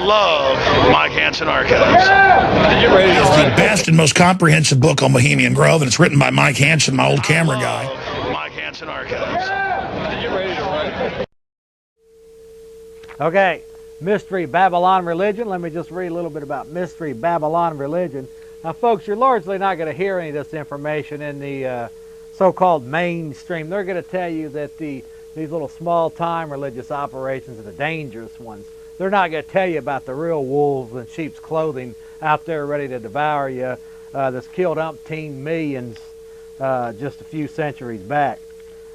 love Mike Hanson Archives. It's the best and most comprehensive book on Bohemian Grove, and it's written by Mike Hanson, my old camera guy. Mike Hanson Archives. Okay, Mystery Babylon Religion. Let me just read a little bit about Mystery Babylon Religion. Now, folks, you're largely not going to hear any of this information in the so-called mainstream. They're going to tell you that these little small-time religious operations are the dangerous ones. They're not going to tell you about the real wolves in sheep's clothing out there ready to devour you that's killed umpteen millions just a few centuries back.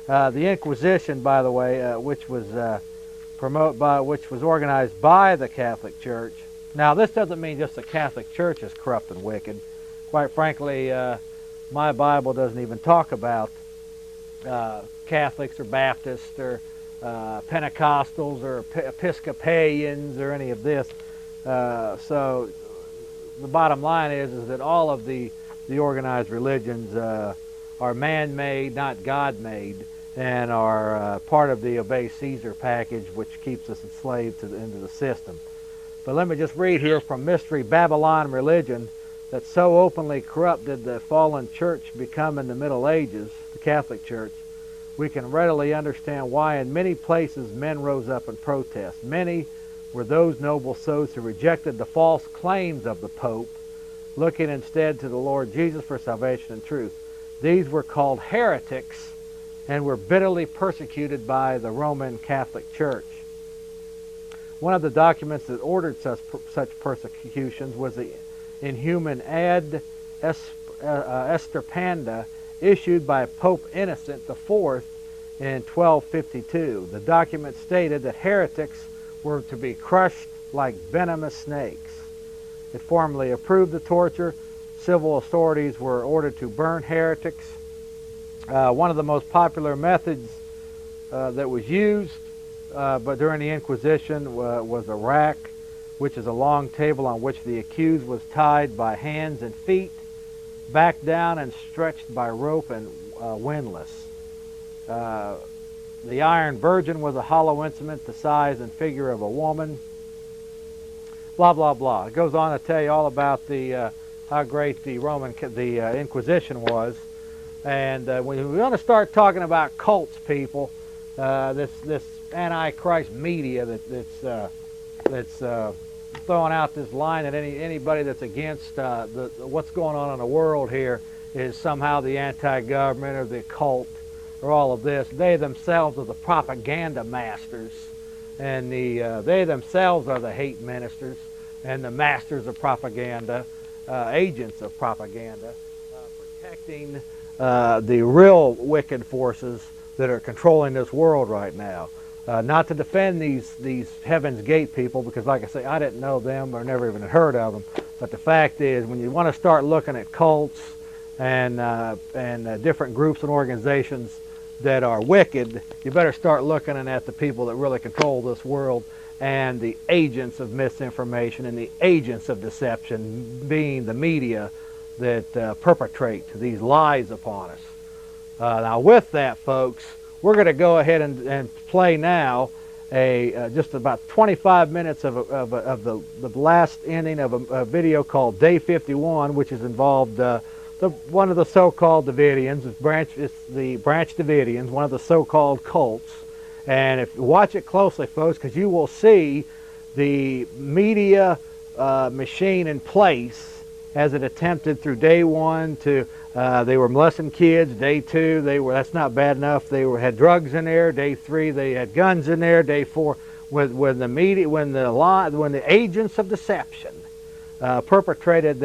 The Inquisition, by the way, which was organized by the Catholic Church. Now, this doesn't mean just the Catholic Church is corrupt and wicked. Quite frankly, my Bible doesn't even talk about Catholics or Baptists or Pentecostals or Episcopalians or any of this. So the bottom line is that all of the organized religions are man-made, not God-made, and are part of the Obey Caesar package, which keeps us enslaved into the system. But let me just read here from Mystery Babylon Religion, that so openly corrupt did the fallen church become in the Middle Ages, the Catholic Church, we can readily understand why in many places men rose up in protest. Many were those noble souls who rejected the false claims of the Pope, looking instead to the Lord Jesus for salvation and truth. These were called heretics and were bitterly persecuted by the Roman Catholic Church. One of the documents that ordered such persecutions was the inhuman Ad Esterpanda, issued by Pope Innocent IV in 1252. The document stated that heretics were to be crushed like venomous snakes. It formally approved the torture. Civil authorities were ordered to burn heretics. One of the most popular methods that was used but during the Inquisition was a rack, which is a long table on which the accused was tied by hands and feet, back down and stretched by rope and windlass. The Iron Virgin was a hollow instrument the size and figure of a woman. Blah, blah, blah. It goes on to tell you all about how great the Inquisition was. And when we want to start talking about cults, people, this Antichrist media that's throwing out this line that anybody that's against what's going on in the world here is somehow the anti-government or the cult or all of this. They themselves are the propaganda masters, and they themselves are the hate ministers and the masters of propaganda, agents of propaganda, protecting the real wicked forces that are controlling this world right now. Not to defend these Heaven's Gate people, because like I say, I didn't know them or never even heard of them. But the fact is, when you want to start looking at cults and different groups and organizations that are wicked, you better start looking at the people that really control this world and the agents of misinformation and the agents of deception, being the media that perpetrate these lies upon us. Now with that, folks, we're going to go ahead and play now just about 25 minutes of the last ending of a video called Day 51, which has involved one of the so-called Davidians, it's the Branch Davidians, one of the so-called cults. And if you watch it closely, folks, because you will see the media machine in place as it attempted through day one to they were molesting kids. Day two, that's not bad enough. They had drugs in there. Day three, they had guns in there. Day four, when the agents of deception perpetrated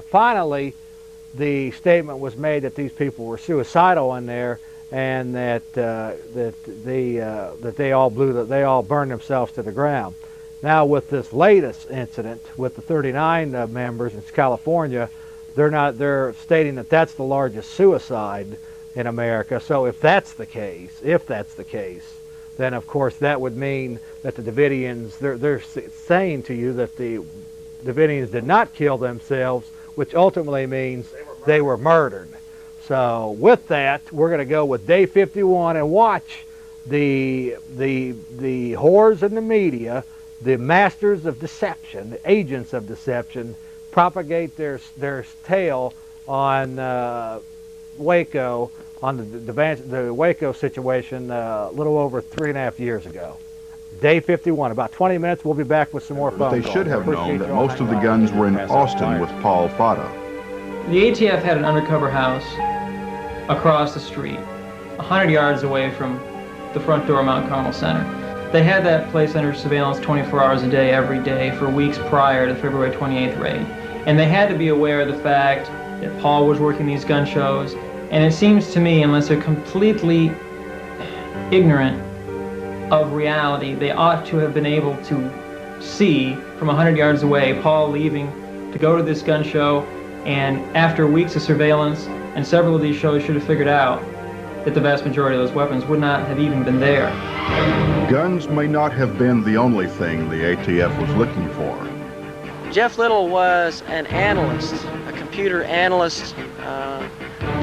finally, the statement was made that these people were suicidal in there, and that they all burned themselves to the ground. Now, with this latest incident with the 39 members in California, they're stating that that's the largest suicide in America. So if that's the case, then of course that would mean that the Davidians, they're saying to you that the Davidians did not kill themselves, which ultimately means they were murdered. So with that, we're going to go with Day 51 and watch the whores in the media, the masters of deception, the agents of deception, propagate their tale on Waco, on the Waco situation a little over 3.5 years ago. Day 51, about 20 minutes, we'll be back with some more phone calls. But they should have known that most of the guns were in Austin with Paul Fata. The ATF had an undercover house across the street, 100 yards away from the front door of Mount Carmel Center. They had that place under surveillance 24 hours a day, every day, for weeks prior to the February 28th raid. And they had to be aware of the fact that Paul was working these gun shows. And it seems to me, unless they're completely ignorant of reality, they ought to have been able to see from 100 yards away Paul leaving to go to this gun show, and after weeks of surveillance, and several of these shows should have figured out that the vast majority of those weapons would not have even been there. Guns may not have been the only thing the ATF was looking for. Jeff Little was an analyst, a computer analyst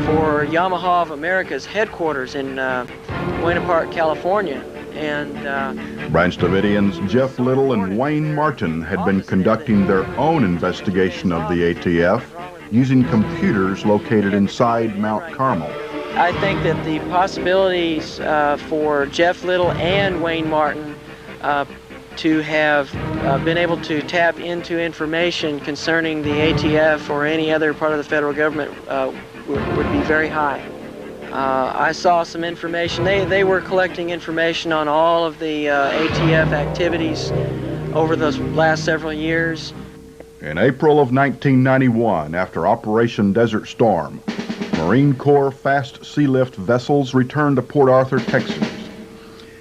for Yamaha of America's headquarters in Buena Park, California. And Branch Davidians Jeff Little and Wayne Martin had been conducting their own investigation of the ATF using computers located inside Mount Carmel. I think that the possibilities for Jeff Little and Wayne Martin to have been able to tap into information concerning the ATF or any other part of the federal government would be very high. I saw some information. They were collecting information on all of the ATF activities over those last several years. In April of 1991, after Operation Desert Storm, Marine Corps fast sealift vessels returned to Port Arthur, Texas.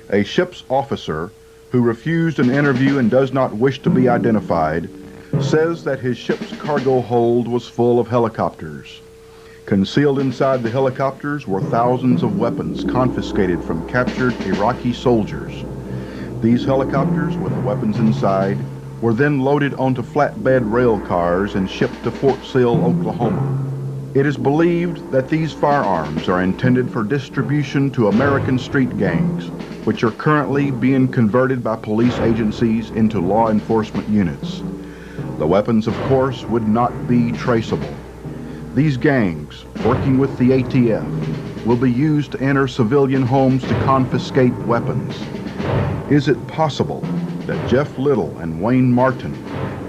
A ship's officer, who refused an interview and does not wish to be identified, says that his ship's cargo hold was full of helicopters. Concealed inside the helicopters were thousands of weapons confiscated from captured Iraqi soldiers. These helicopters, with the weapons inside, were then loaded onto flatbed rail cars and shipped to Fort Sill, Oklahoma. It is believed that these firearms are intended for distribution to American street gangs, which are currently being converted by police agencies into law enforcement units. The weapons, of course, would not be traceable. These gangs, working with the ATF, will be used to enter civilian homes to confiscate weapons. Is it possible that Jeff Little and Wayne Martin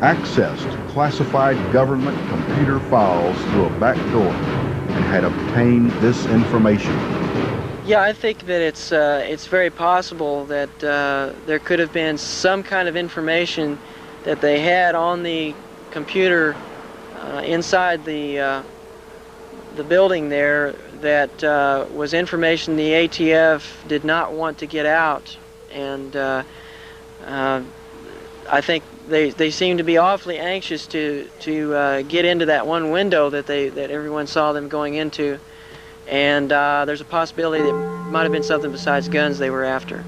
accessed classified government computer files through a back door and had obtained this information? Yeah, I think that it's very possible that there could have been some kind of information that they had on the computer inside the building there that was information the ATF did not want to get out, and I think they seem to be awfully anxious to get into that one window that everyone saw them going into, and there's a possibility that it might have been something besides guns they were after.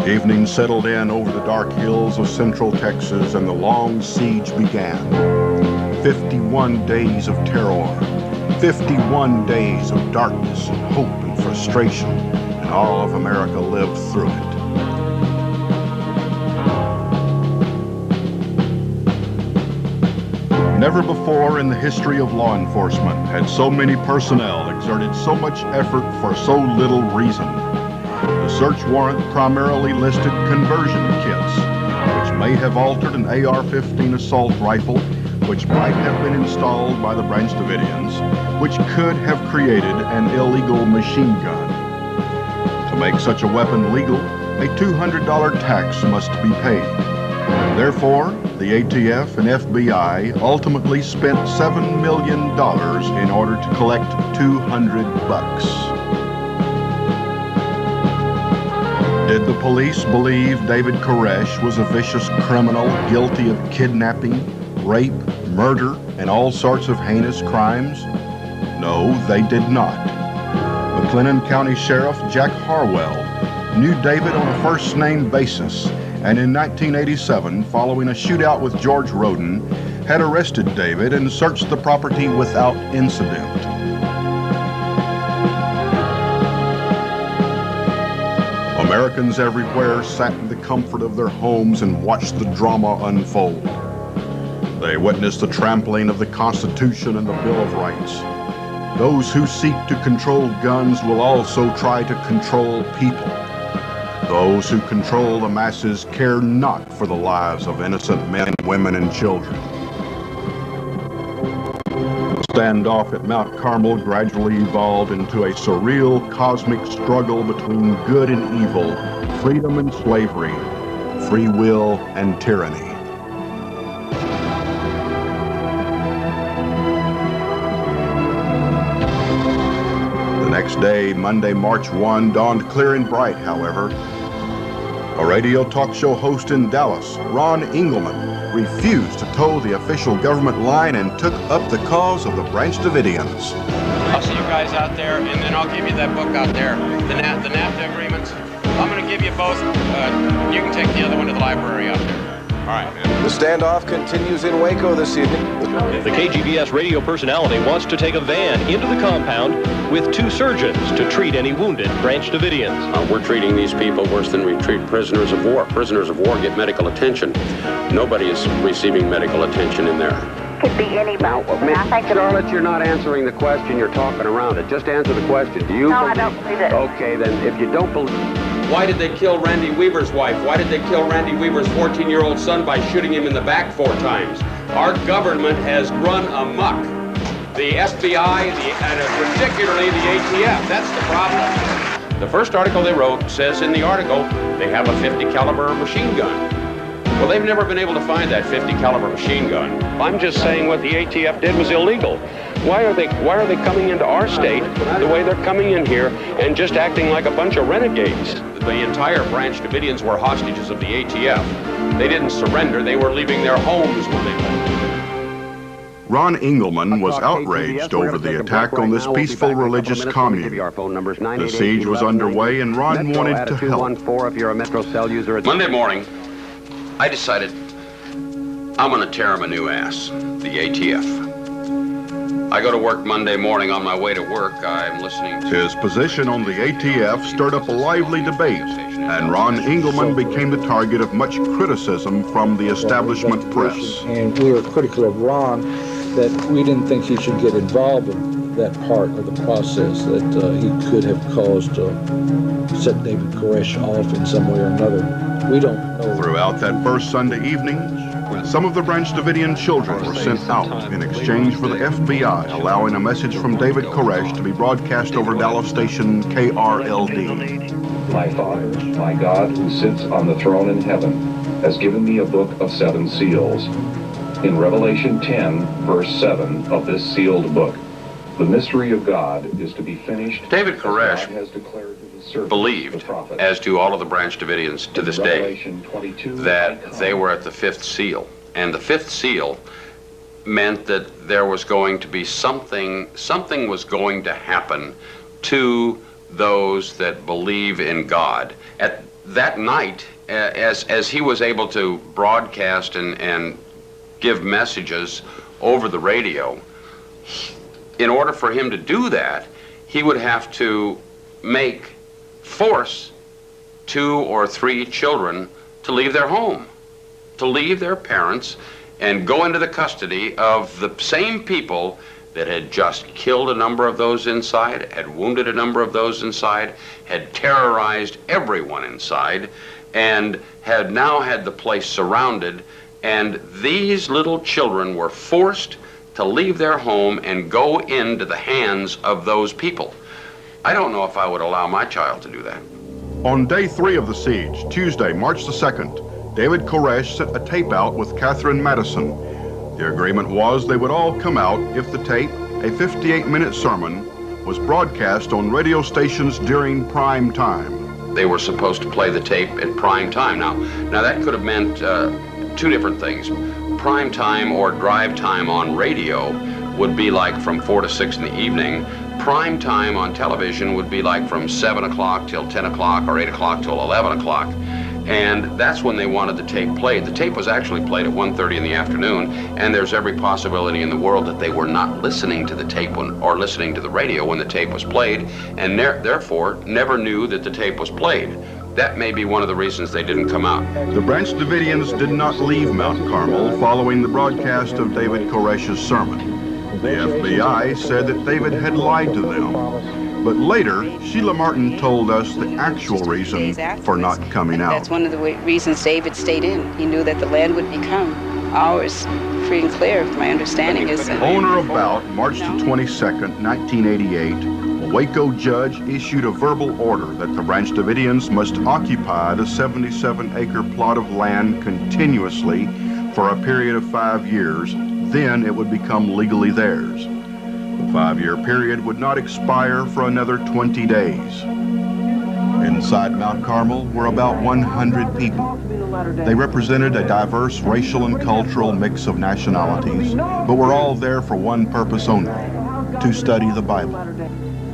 Evening settled in over the dark hills of central Texas and the long siege began. 51 days of terror, 51 days of darkness and hope and frustration, and all of America lived through it. Never before in the history of law enforcement had so many personnel exerted so much effort for so little reason. The search warrant primarily listed conversion kits, which may have altered an AR-15 assault rifle, which might have been installed by the Branch Davidians, which could have created an illegal machine gun. To make such a weapon legal, a $200 tax must be paid. Therefore, the ATF and FBI ultimately spent $7 million in order to collect $200. Did the police believe David Koresh was a vicious criminal guilty of kidnapping, rape, murder, and all sorts of heinous crimes? No, they did not. McLennan County Sheriff Jack Harwell knew David on a first-name basis, and in 1987, following a shootout with George Roden, had arrested David and searched the property without incident. Americans everywhere sat in the comfort of their homes and watched the drama unfold. They witnessed the trampling of the Constitution and the Bill of Rights. Those who seek to control guns will also try to control people. Those who control the masses care not for the lives of innocent men, women, and children. The standoff at Mount Carmel gradually evolved into a surreal cosmic struggle between good and evil, freedom and slavery, free will and tyranny. The next day, Monday, March 1, dawned clear and bright, however. A radio talk show host in Dallas, Ron Engelman, refused to toe the official government line and took up the cause of the Branch Davidians. I'll see you guys out there, and then I'll give you that book out there, the NAFTA agreements. I'm going to give you both. You can take the other one to the library out there. All right, man. The standoff continues in Waco this evening. The KGBS radio personality wants to take a van into the compound with 2 surgeons to treat any wounded Branch Davidians. We're treating these people worse than we treat prisoners of war. Prisoners of war get medical attention. Nobody is receiving medical attention in there. Could be any Charlotte, you're not answering the question. You're talking around it. Just answer the question. Do you No, I don't believe it. Okay, then if you don't believe... Why did they kill Randy Weaver's wife? Why did they kill Randy Weaver's 14-year-old son by shooting him in the back 4 times? Our government has run amok. The FBI, and particularly the ATF. That's the problem. The first article they wrote says in the article they have a 50 caliber machine gun. Well, they've never been able to find that 50 caliber machine gun. I'm just saying what the ATF did was illegal. Why are they coming into our state the way they're coming in here and just acting like a bunch of renegades? The entire Branch Davidians were hostages of the ATF. They didn't surrender. They were leaving their homes when they left. Ron Engelman was outraged over the attack on this peaceful religious commune. The siege was underway and Ron wanted to help. Monday morning, I decided I'm going to tear him a new ass, the ATF. I go to work Monday morning. On my way to work, I'm listening to... His position on the ATF stirred up a lively debate, and Ron Engelman became the target of much criticism from the establishment press. And we were critical of Ron that we didn't think he should get involved in that part of the process, that he could have caused set David Koresh off in some way or another. We don't know. Throughout that first Sunday evening, some of the Branch Davidian children were sent out in exchange for the FBI allowing a message from David Koresh to be broadcast over Dallas station KRLD. My Father, my God, who sits on the throne in heaven, has given me a book of 7 seals. In Revelation 10, verse 7 of this sealed book, the mystery of God is to be finished. David Koresh has declared to his servants, believed, the prophets, as do all of the Branch Davidians to this day, that they were at the 5th seal. And the 5th seal meant that there was going to be something was going to happen to those that believe in God. At that night, as he was able to broadcast and give messages over the radio, in order for him to do that, he would have to force 2 or 3 children to leave their home, to leave their parents and go into the custody of the same people that had just killed a number of those inside, had wounded a number of those inside, had terrorized everyone inside, and had now had the place surrounded. And these little children were forced to leave their home and go into the hands of those people. I don't know if I would allow my child to do that. On day 3 of the siege, Tuesday, March the 2nd, David Koresh sent a tape out with Catherine Madison. The agreement was they would all come out if the tape, a 58-minute sermon, was broadcast on radio stations during prime time. They were supposed to play the tape at prime time. Now that could have meant 2 different things. Prime time or drive time on radio would be like from 4 to 6 in the evening. prime time on television would be like from 7 o'clock till 10 o'clock or 8 o'clock till 11 o'clock. And that's when they wanted the tape played. The tape was actually played at 1:30 in the afternoon, and there's every possibility in the world that they were not listening to the tape or listening to the radio when the tape was played, and therefore never knew that the tape was played. That may be one of the reasons they didn't come out. The Branch Davidians did not leave Mount Carmel following the broadcast of David Koresh's sermon. The FBI said that David had lied to them. But later, Sheila Martin told us the actual reason for not coming out. That's one of the reasons David stayed in. He knew that the land would become ours, free and clear, my understanding is. On or about March the 22nd, 1988, a Waco judge issued a verbal order that the Branch Davidians must occupy the 77-acre plot of land continuously for a period of 5 years. Then it would become legally theirs. The 5-year period would not expire for another 20 days. Inside Mount Carmel were about 100 people. They represented a diverse racial and cultural mix of nationalities, but were all there for one purpose only, to study the Bible.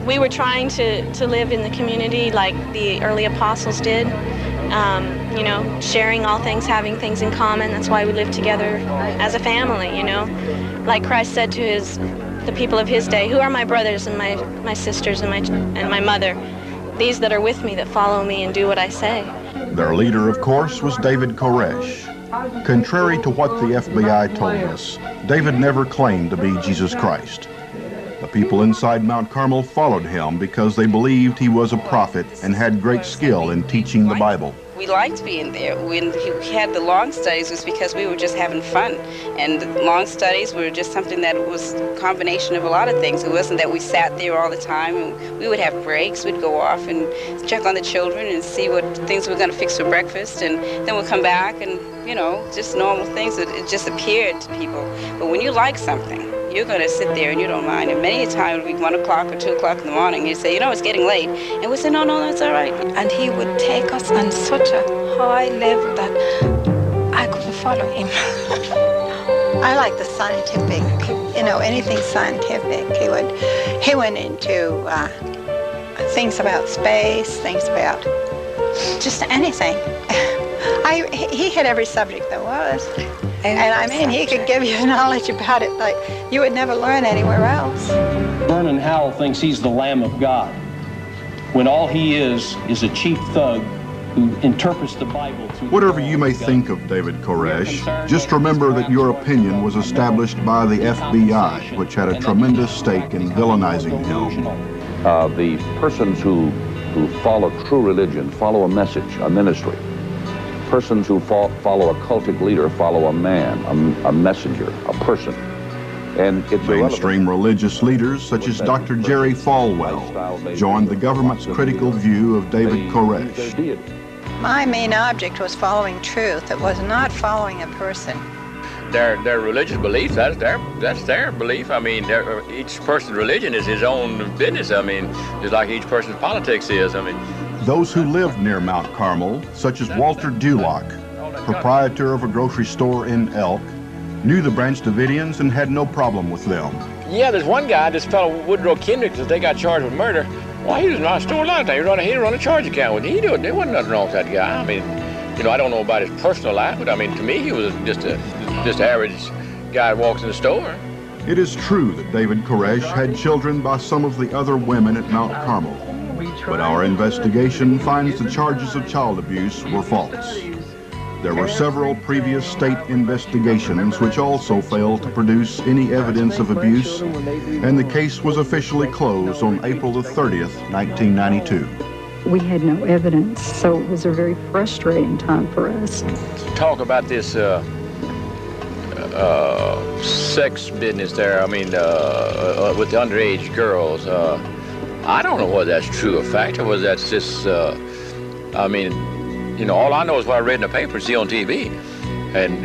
We were trying to live in the community like the early apostles did, you know, sharing all things, having things in common. That's why we live together as a family, you know. Like Christ said to the people of his day, who are my brothers and my sisters and my mother? These that are with me, that follow me and do what I say. Their leader, of course, was David Koresh. Contrary to what the FBI told us, David never claimed to be Jesus Christ. The people inside Mount Carmel followed him because they believed he was a prophet and had great skill in teaching the Bible. We liked being there. When we had the long studies, it was because we were just having fun. And the long studies were just something that was a combination of a lot of things. It wasn't that we sat there all the time. And we would have breaks. We'd go off and check on the children and see what things we were going to fix for breakfast. And then we'd come back and, you know, just normal things. It just appeared to people. But when you like something, you're going to sit there and you don't mind. And many a time it would be 1 o'clock or 2 o'clock in the morning. He'd say, you know, it's getting late. And we'd say, no, that's all right. And he would take us on such a high level that I couldn't follow him. I like the scientific, you know, anything scientific. He went into things about space, things about just anything. He had every subject there was. And I mean, he could give you knowledge about it like you would never learn anywhere else. Vernon Howell thinks he's the Lamb of God, when all he is a chief thug who interprets the Bible through. Whatever you may think of David Koresh, just remember that your opinion was established by the FBI, which had a tremendous stake in villainizing him. The persons who follow true religion follow a message, a ministry. Persons who follow a cultic leader follow a man, a messenger, a person. And it's mainstream religious leaders such as Dr. Jerry Falwell joined the government's critical view of David Koresh. My main object was following truth. It was not following a person. Their religious beliefs, that's their belief. I mean, each person's religion is his own business. I mean, just like each person's politics is. I mean, those who lived near Mount Carmel, such as Walter Dulock, proprietor of a grocery store in Elk, knew the Branch Davidians and had no problem with them. Yeah, there's one guy, this fellow Woodrow Kendricks, that they got charged with murder. Well, he was in my store a lot of times. He'd run a charge account with me. There wasn't nothing wrong with that guy. I mean, you know, I don't know about his personal life, but I mean, to me, he was just an average guy that walks in the store. It is true that David Koresh had children by some of the other women at Mount Carmel. But our investigation finds the charges of child abuse were false. There were several previous state investigations which also failed to produce any evidence of abuse, and the case was officially closed on April the 30th, 1992. We had no evidence, so it was a very frustrating time for us. Talk about this sex business there, I mean, with the underage girls. I don't know whether that's true or fact, or whether that's just, I mean, you know, all I know is what I read in the paper and see on TV. And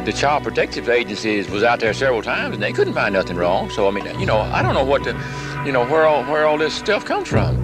the Child Protective Agency was out there several times, and they couldn't find nothing wrong. So, I mean, you know, I don't know what the, you know, where all this stuff comes from.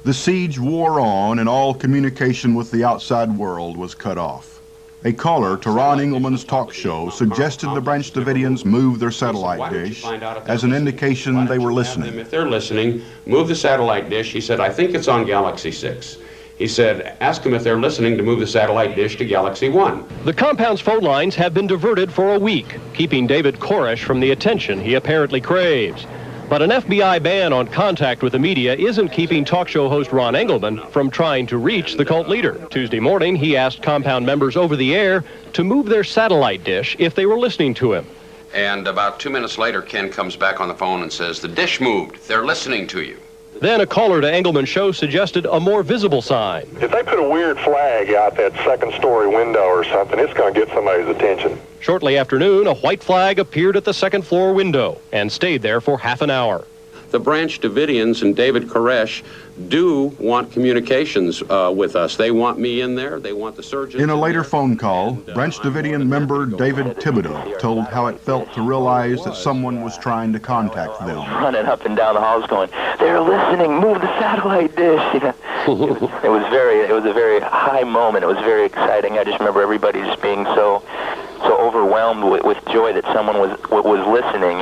The siege wore on, and all communication with the outside world was cut off. A caller to Ron Engelman's talk show suggested the Branch Davidians move their satellite dish as an indication they were listening. If they're listening, move the satellite dish. He said, I think it's on Galaxy 6. He said, ask them if they're listening to move the satellite dish to Galaxy 1. The compound's phone lines have been diverted for a week, keeping David Koresh from the attention he apparently craves. But an FBI ban on contact with the media isn't keeping talk show host Ron Engelman from trying to reach the cult leader. Tuesday morning, he asked compound members over the air to move their satellite dish if they were listening to him. And about 2 minutes later, Ken comes back on the phone and says, the dish moved. They're listening to you. Then a caller to Engelman's show suggested a more visible sign. If they put a weird flag out that second-story window or something, it's going to get somebody's attention. Shortly after noon, a white flag appeared at the second-floor window and stayed there for half an hour. The Branch Davidians and David Koresh do want communications with us. They want me in there. They want the surgeons. In a later phone call, Branch Davidian member David Thibodeau told how it felt to realize that someone was trying to contact them. Running up and down the halls going, they're listening, move the satellite dish. It was a very high moment. It was very exciting. I just remember everybody just being so overwhelmed with joy that someone was listening,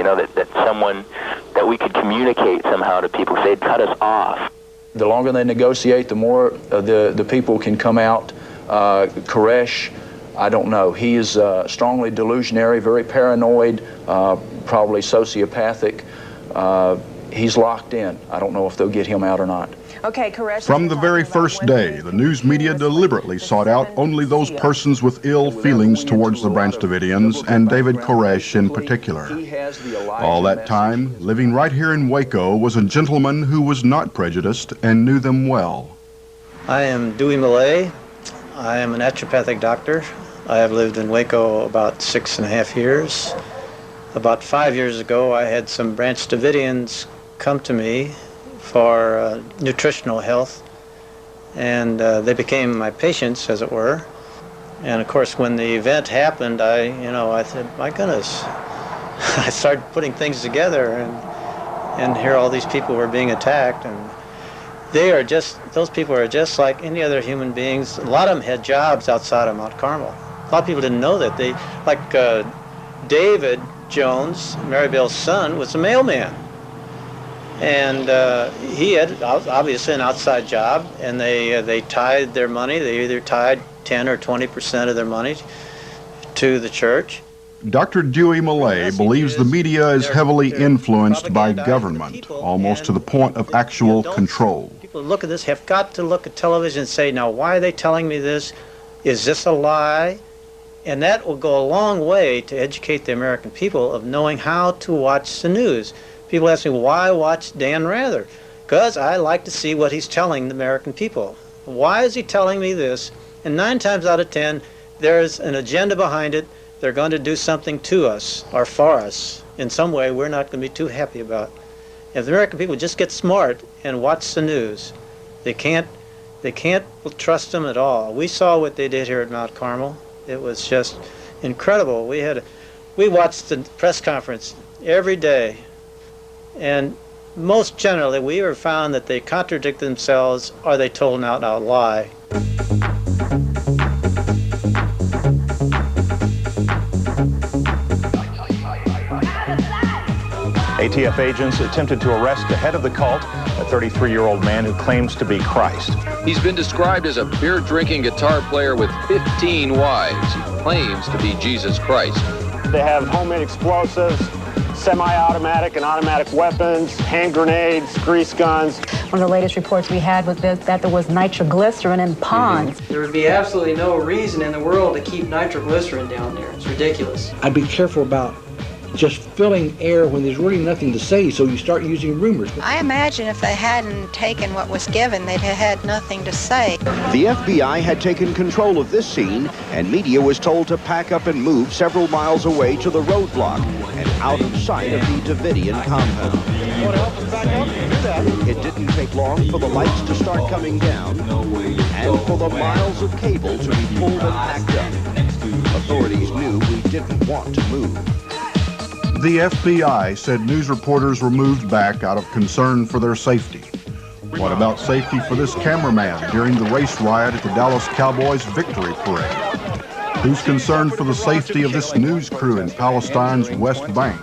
that we could communicate somehow to people. They'd cut us off. The longer they negotiate, the more the people can come out. Koresh, I don't know. He is strongly delusionary, very paranoid, probably sociopathic. He's locked in. I don't know if they'll get him out or not. Okay, Koresh. From the very first day, the news media deliberately sought out only those persons with ill feelings towards the Branch Davidians and David Koresh in particular. All that time, living right here in Waco was a gentleman who was not prejudiced and knew them well. I am Dewey Millay. I am a naturopathic doctor. I have lived in Waco about 6.5 years. About 5 years ago, I had some Branch Davidians come to me for nutritional health, and they became my patients, as it were. And of course, when the event happened, I said, my goodness, I started putting things together, and here all these people were being attacked, and those people are just like any other human beings. A lot of them had jobs outside of Mount Carmel. A lot of people didn't know that. David Jones, Maribel's son, was a mailman. And he had obviously an outside job, and they tied their money. They either tied 10 or 20% of their money to the church. Dr. Dewey Millay believes the media is heavily influenced by government, almost to the point of actual control. People who look at this have got to look at television and say, now, why are they telling me this? Is this a lie? And that will go a long way to educate the American people of knowing how to watch the news. People ask me, why watch Dan Rather? Because I like to see what he's telling the American people. Why is he telling me this? And 9 times out of 10, there's an agenda behind it. They're going to do something to us or for us in some way we're not going to be too happy about. If the American people just get smart and watch the news, they can't trust them at all. We saw what they did here at Mount Carmel. It was just incredible. We watched the press conference every day. And most generally, we have found that they contradict themselves or they told an out-and-out lie. ATF agents attempted to arrest the head of the cult, a 33-year-old man who claims to be Christ. He's been described as a beer-drinking guitar player with 15 wives. He claims to be Jesus Christ. They have homemade explosives, semi-automatic and automatic weapons, hand grenades, grease guns. One of the latest reports we had was that there was nitroglycerin in ponds. There would be absolutely no reason in the world to keep nitroglycerin down there. It's ridiculous. I'd be careful about just filling air when there's really nothing to say, so you start using rumors. I imagine if they hadn't taken what was given, they'd have had nothing to say. The FBI had taken control of this scene, and media was told to pack up and move several miles away to the roadblock and out of sight of the Davidian compound. Want to help us back up? Do that. It didn't take long for the lights to start coming down and for the miles of cable to be pulled and packed up. Authorities knew we didn't want to move. The FBI said news reporters were moved back out of concern for their safety. What about safety for this cameraman during the race riot at the Dallas Cowboys victory parade? Who's concerned for the safety of this news crew in Palestine's West Bank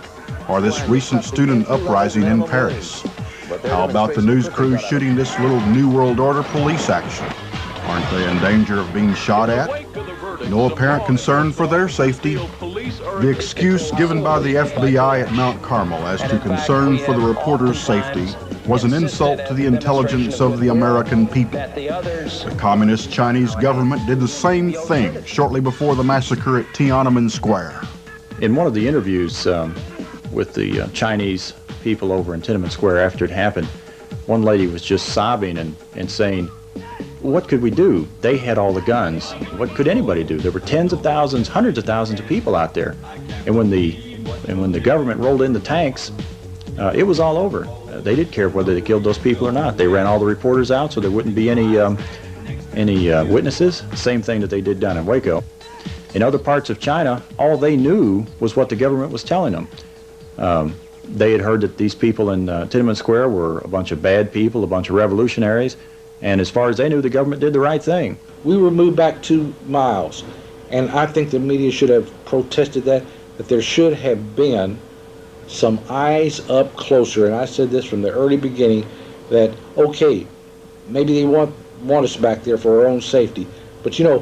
or this recent student uprising in Paris? How about the news crew shooting this little New World Order police action? Aren't they in danger of being shot at? No apparent concern for their safety. The excuse given by the FBI at Mount Carmel as to concern for the reporters' safety was an insult to the intelligence of the American people. The Communist Chinese government did the same thing shortly before the massacre at Tiananmen Square. In one of the interviews with the Chinese people over in Tiananmen Square after it happened, one lady was just sobbing and saying, what could we do? They had all the guns. What could anybody do? There were tens of thousands, hundreds of thousands of people out there. And when the government rolled in the tanks, it was all over. They didn't care whether they killed those people or not. They ran all the reporters out so there wouldn't be any witnesses. Same thing that they did down in Waco. In other parts of China, all they knew was what the government was telling them. They had heard that these people in Tiananmen Square were a bunch of bad people, a bunch of revolutionaries, and as far as they knew, the government did the right thing. We were moved back 2 miles, and I think the media should have protested that there should have been some eyes up closer, and I said this from the early beginning, that, okay, maybe they want us back there for our own safety, but you know,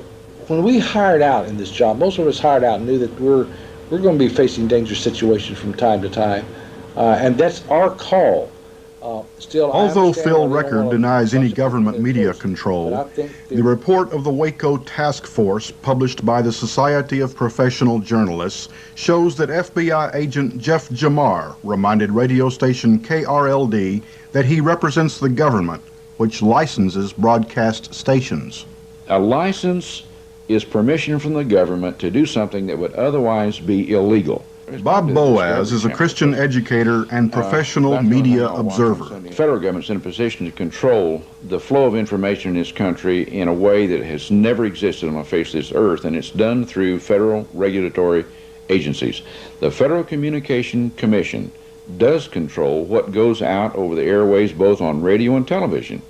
when we hired out in this job, most of us hired out and knew that we're going to be facing dangerous situations from time to time, and that's our call. Although Phil Record denies any government media control, the report of the Waco Task Force published by the Society of Professional Journalists shows that FBI agent Jeff Jamar reminded radio station KRLD that he represents the government, which licenses broadcast stations. A license is permission from the government to do something that would otherwise be illegal. Bob Boaz is a Christian educator and professional media observer. The federal government's in a position to control the flow of information in this country in a way that has never existed on the face of this earth, and it's done through federal regulatory agencies. The Federal Communication Commission does control what goes out over the airways, both on radio and television.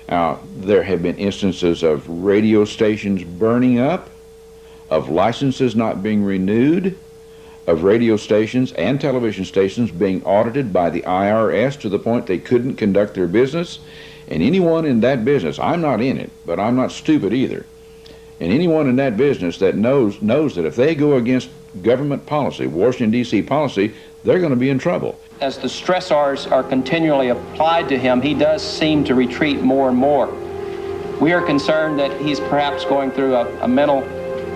There have been instances of radio stations burning up, of licenses not being renewed, of radio stations and television stations being audited by the IRS to the point they couldn't conduct their business. And anyone in that business, I'm not in it, but I'm not stupid either, and anyone in that business that knows that if they go against government policy, Washington, D.C. policy, they're going to be in trouble. As the stressors are continually applied to him, he does seem to retreat more and more. We are concerned that he's perhaps going through a mental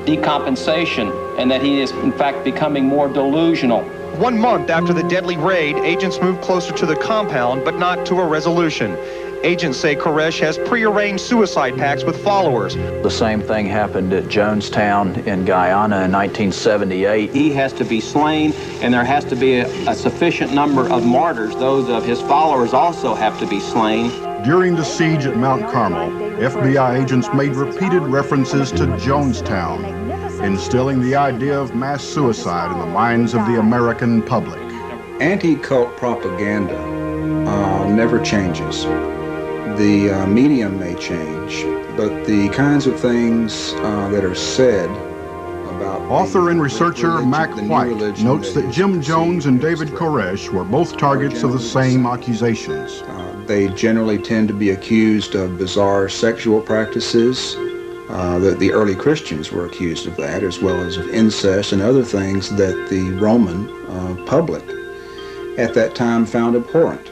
decompensation and that he is in fact becoming more delusional. 1 month after the deadly raid, agents moved closer to the compound, but not to a resolution. Agents say Koresh has prearranged suicide pacts with followers. The same thing happened at Jonestown in Guyana in 1978. He has to be slain, and there has to be a sufficient number of martyrs. Those of his followers also have to be slain. During the siege at Mount Carmel, FBI agents made repeated references to Jonestown, instilling the idea of mass suicide in the minds of the American public. Anti-cult propaganda never changes. The medium may change, but the kinds of things that are said about... Author and researcher Mac White notes that Jim Jones and David Koresh were both targets of the same accusations. They generally tend to be accused of bizarre sexual practices. The early Christians were accused of that, as well as of incest and other things that the Roman public at that time found abhorrent.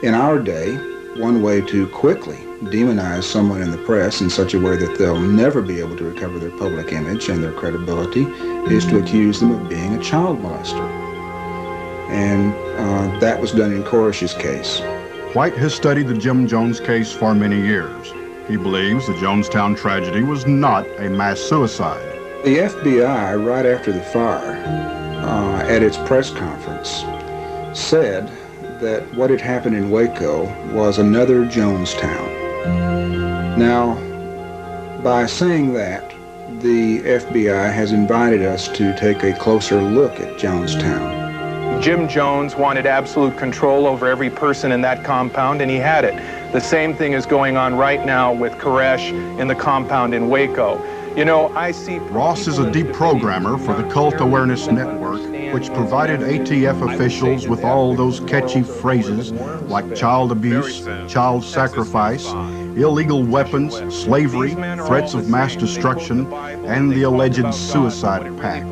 In our day, one way to quickly demonize someone in the press in such a way that they'll never be able to recover their public image and their credibility is to accuse them of being a child molester. And that was done in Koresh's case. White has studied the Jim Jones case for many years. He believes the Jonestown tragedy was not a mass suicide. The FBI, right after the fire, at its press conference, said that what had happened in Waco was another Jonestown. Now, by saying that, the FBI has invited us to take a closer look at Jonestown. Jim Jones wanted absolute control over every person in that compound, and he had it. The same thing is going on right now with Koresh in the compound in Waco. You know, I see... Ross is a deprogrammer for the Cult Awareness Network, which provided ATF officials with all those catchy phrases like child abuse, child sacrifice, illegal weapons, slavery, threats of mass destruction, and the alleged suicide pact.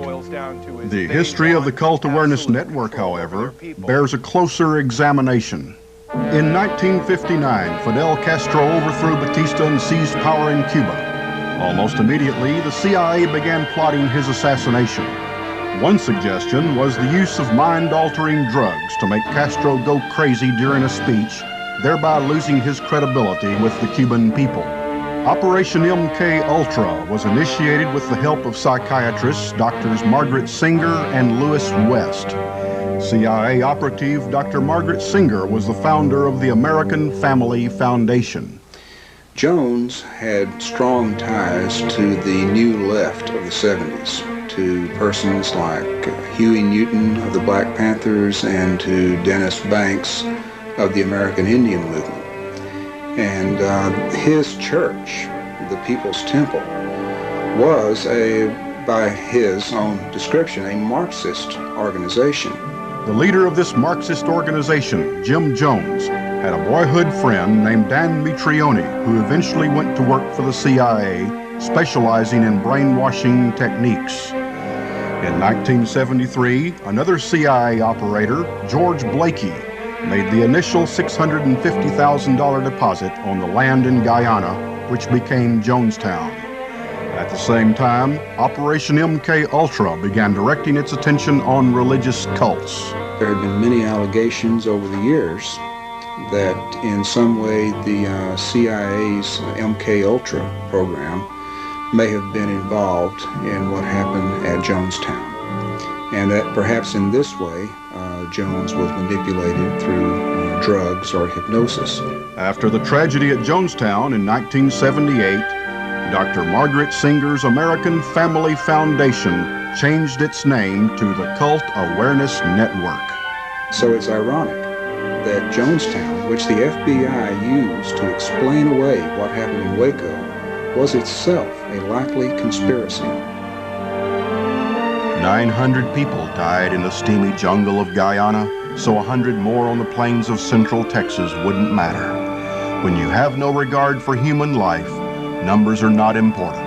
The history of the Cult Awareness Network, however, bears a closer examination. In 1959, Fidel Castro overthrew Batista and seized power in Cuba. Almost immediately, the CIA began plotting his assassination. One suggestion was the use of mind-altering drugs to make Castro go crazy during a speech, thereby losing his credibility with the Cuban people. Operation MK Ultra was initiated with the help of psychiatrists Drs. Margaret Singer and Lewis West. CIA operative Dr. Margaret Singer was the founder of the American Family Foundation. Jones had strong ties to the new left of the 70s, to persons like Huey Newton of the Black Panthers and to Dennis Banks of the American Indian Movement. And his church, the People's Temple, was by his own description, a Marxist organization. The leader of this Marxist organization, Jim Jones, had a boyhood friend named Dan Mitrione, who eventually went to work for the CIA, specializing in brainwashing techniques. In 1973, another CIA operator, George Blakey, made the initial $650,000 deposit on the land in Guyana, which became Jonestown. At the same time, Operation MK Ultra began directing its attention on religious cults. There had been many allegations over the years that in some way the CIA's MK Ultra program may have been involved in what happened at Jonestown, and that perhaps in this way Jones was manipulated through drugs or hypnosis. After the tragedy at Jonestown in 1978, Dr. Margaret Singer's American Family Foundation changed its name to the Cult Awareness Network. So it's ironic that Jonestown, which the FBI used to explain away what happened in Waco, was itself a likely conspiracy. 900 people died in the steamy jungle of Guyana, so 100 more on the plains of central Texas wouldn't matter. When you have no regard for human life, numbers are not important.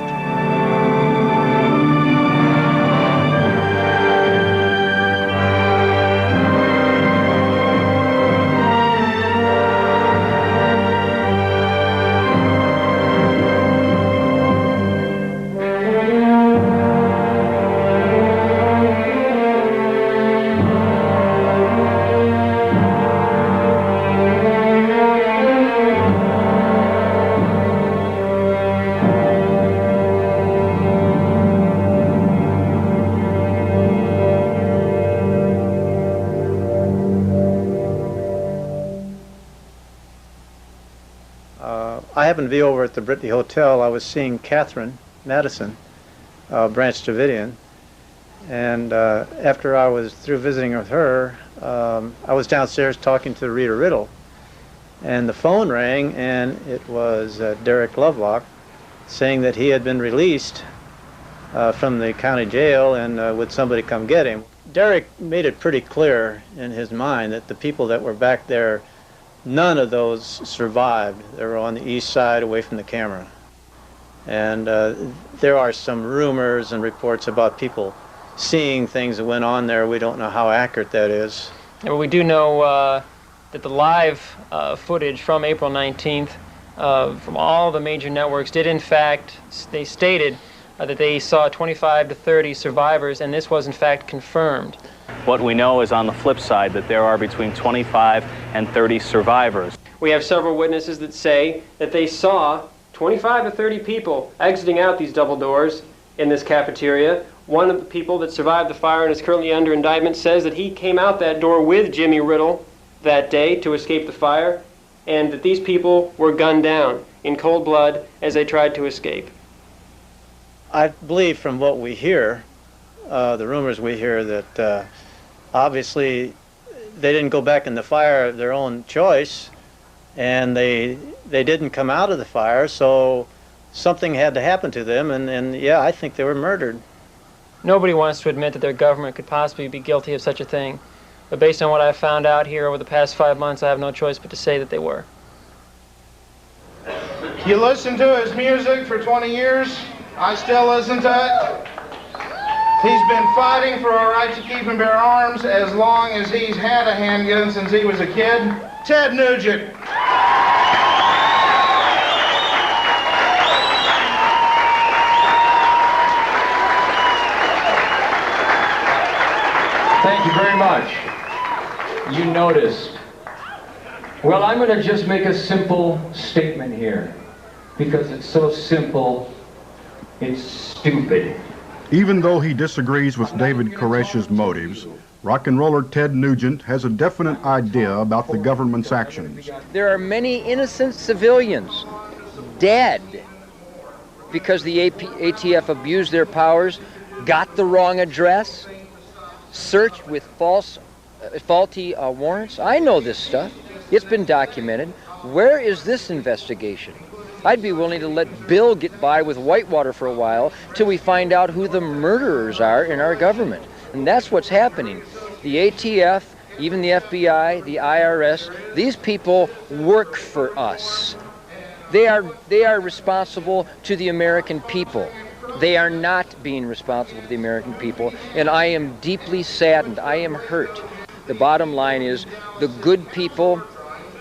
I happened to be over at the Brittany Hotel. I was seeing Catherine Madison, Branch Davidian, and after I was through visiting with her, I was downstairs talking to Rita Riddle, and the phone rang, and it was Derek Lovelock saying that he had been released from the county jail and would somebody come get him. Derek made it pretty clear in his mind that the people that were back there, none of those survived. They were on the east side away from the camera. And there are some rumors and reports about people seeing things that went on there. We don't know how accurate that is. Well, we do know that the live footage from April 19th from all the major networks did in fact, they stated that they saw 25 to 30 survivors, and this was in fact confirmed. What we know is on the flip side that there are between 25 and 30 survivors. We have several witnesses that say that they saw 25 to 30 people exiting out these double doors in this cafeteria. One of the people that survived the fire and is currently under indictment says that he came out that door with Jimmy Riddle that day to escape the fire, and that these people were gunned down in cold blood as they tried to escape. I believe from what we hear, the rumors we hear, that obviously they didn't go back in the fire of their own choice, and they didn't come out of the fire, so something had to happen to them, and yeah, I think they were murdered. Nobody wants to admit that their government could possibly be guilty of such a thing. But based on what I've found out here over the past 5 months, I have no choice but to say that they were. You listened to his music for 20 years. I still listen to it. He's been fighting for our right to keep and bear arms as long as he's had a handgun since he was a kid. Ted Nugent. Thank you very much. You noticed. Well, I'm going to just make a simple statement here, because it's so simple, it's stupid. Even though he disagrees with David Koresh's motives, rock and roller Ted Nugent has a definite idea about the government's actions. There are many innocent civilians dead because the ATF abused their powers, got the wrong address, searched with faulty warrants. I know this stuff. It's been documented. Where is this investigation? I'd be willing to let Bill get by with Whitewater for a while till we find out who the murderers are in our government. And that's what's happening. The ATF, even the FBI, the IRS, these people work for us. They are responsible to the American people. They are not being responsible to the American people, and I am deeply saddened. I am hurt. The bottom line is the good people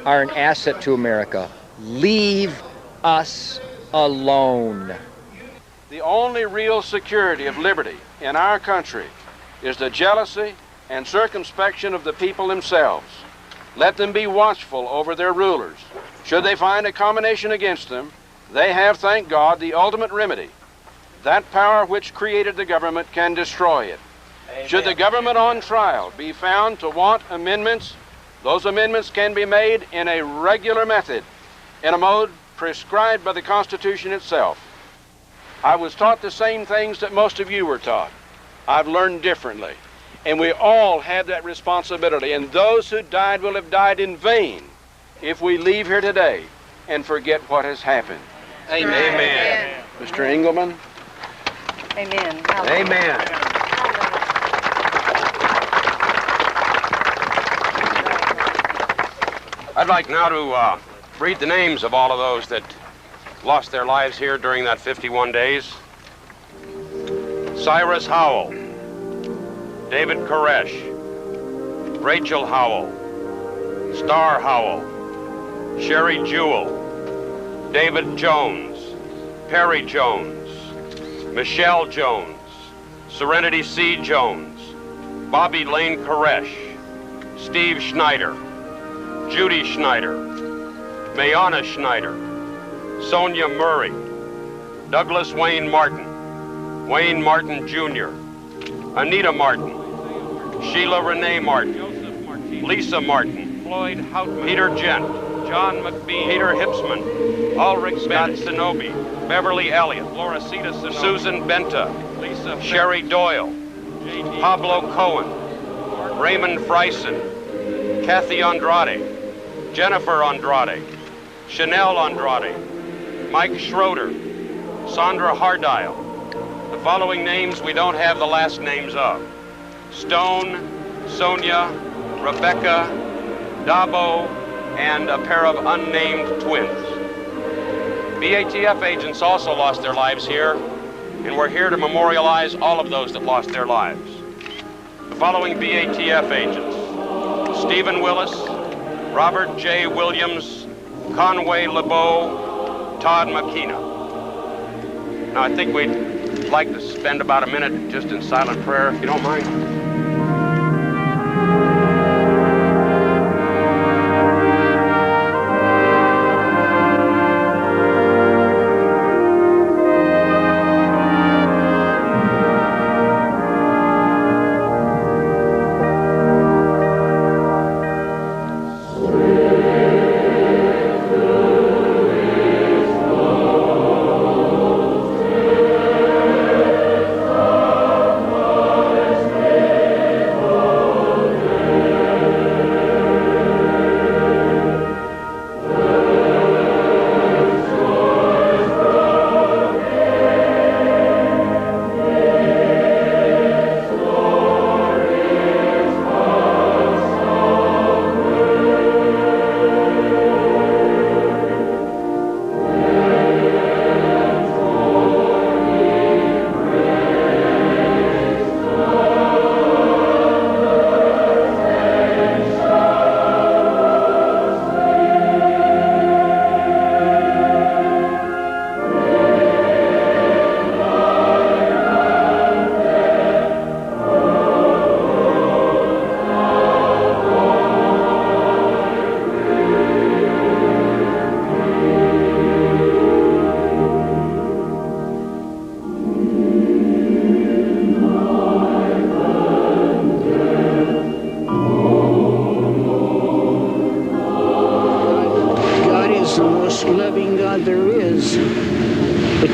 are an asset to America. Leave us alone. The only real security of liberty in our country is the jealousy and circumspection of the people themselves. Let them be watchful over their rulers. Should they find a combination against them, they have, thank God, the ultimate remedy. That power which created the government can destroy it. Amen. Should the government on trial be found to want amendments, those amendments can be made in a regular method, in a mode prescribed by the Constitution itself. I was taught the same things that most of you were taught. I've learned differently. And we all have that responsibility. And those who died will have died in vain if we leave here today and forget what has happened. Amen. Amen. Mr. Engelman. Amen. Amen. I'd like now to read the names of all of those that lost their lives here during that 51 days. Cyrus Howell, David Koresh, Rachel Howell, Star Howell, Sherry Jewell, David Jones, Perry Jones, Michelle Jones, Serenity C. Jones, Bobby Lane Koresh, Steve Schneider, Judy Schneider, Mayana Schneider, Sonia Murray, Douglas Wayne Martin, Wayne Martin Jr., Anita Martin, Sheila Renee Martin, Lisa Martin, Floyd Houtman, Peter Gent, John McBean, Peter Hipsman, Ulrich Scott Sonobi, Beverly Elliott, Floracita Sonobi, Susan Benta, Lisa Sherry Doyle, Pablo Cohen, Raymond Fryson, Kathy Andrade, Jennifer Andrade, Chanel Andrade, Mike Schroeder, Sandra Hardile. The following names we don't have the last names of: Stone, Sonia, Rebecca, Dabo, and a pair of unnamed twins. BATF agents also lost their lives here, and we're here to memorialize all of those that lost their lives. The following BATF agents: Stephen Willis, Robert J. Williams, Conway LeBeau, Todd McKenna. Now, I think we'd like to spend about a minute just in silent prayer, if you don't mind.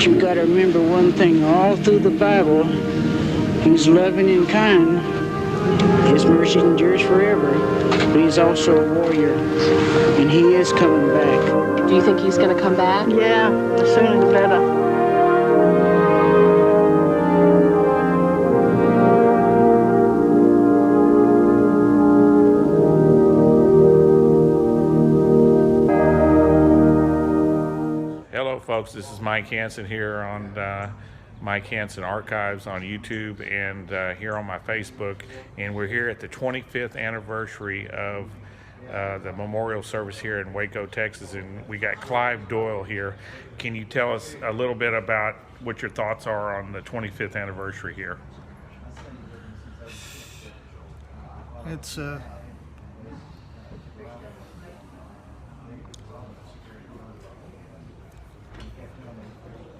But you've got to remember one thing, all through the Bible, he's loving and kind. His mercy endures forever, but he's also a warrior, and he is coming back. Do you think he's going to come back? Yeah, the sooner the better. Hello folks, this is Mike Hanson here on Mike Hanson Archives on YouTube and here on my Facebook, and we're here at the 25th anniversary of the memorial service here in Waco, Texas, and we got Clive Doyle here. Can you tell us a little bit about what your thoughts are on the 25th anniversary here? It's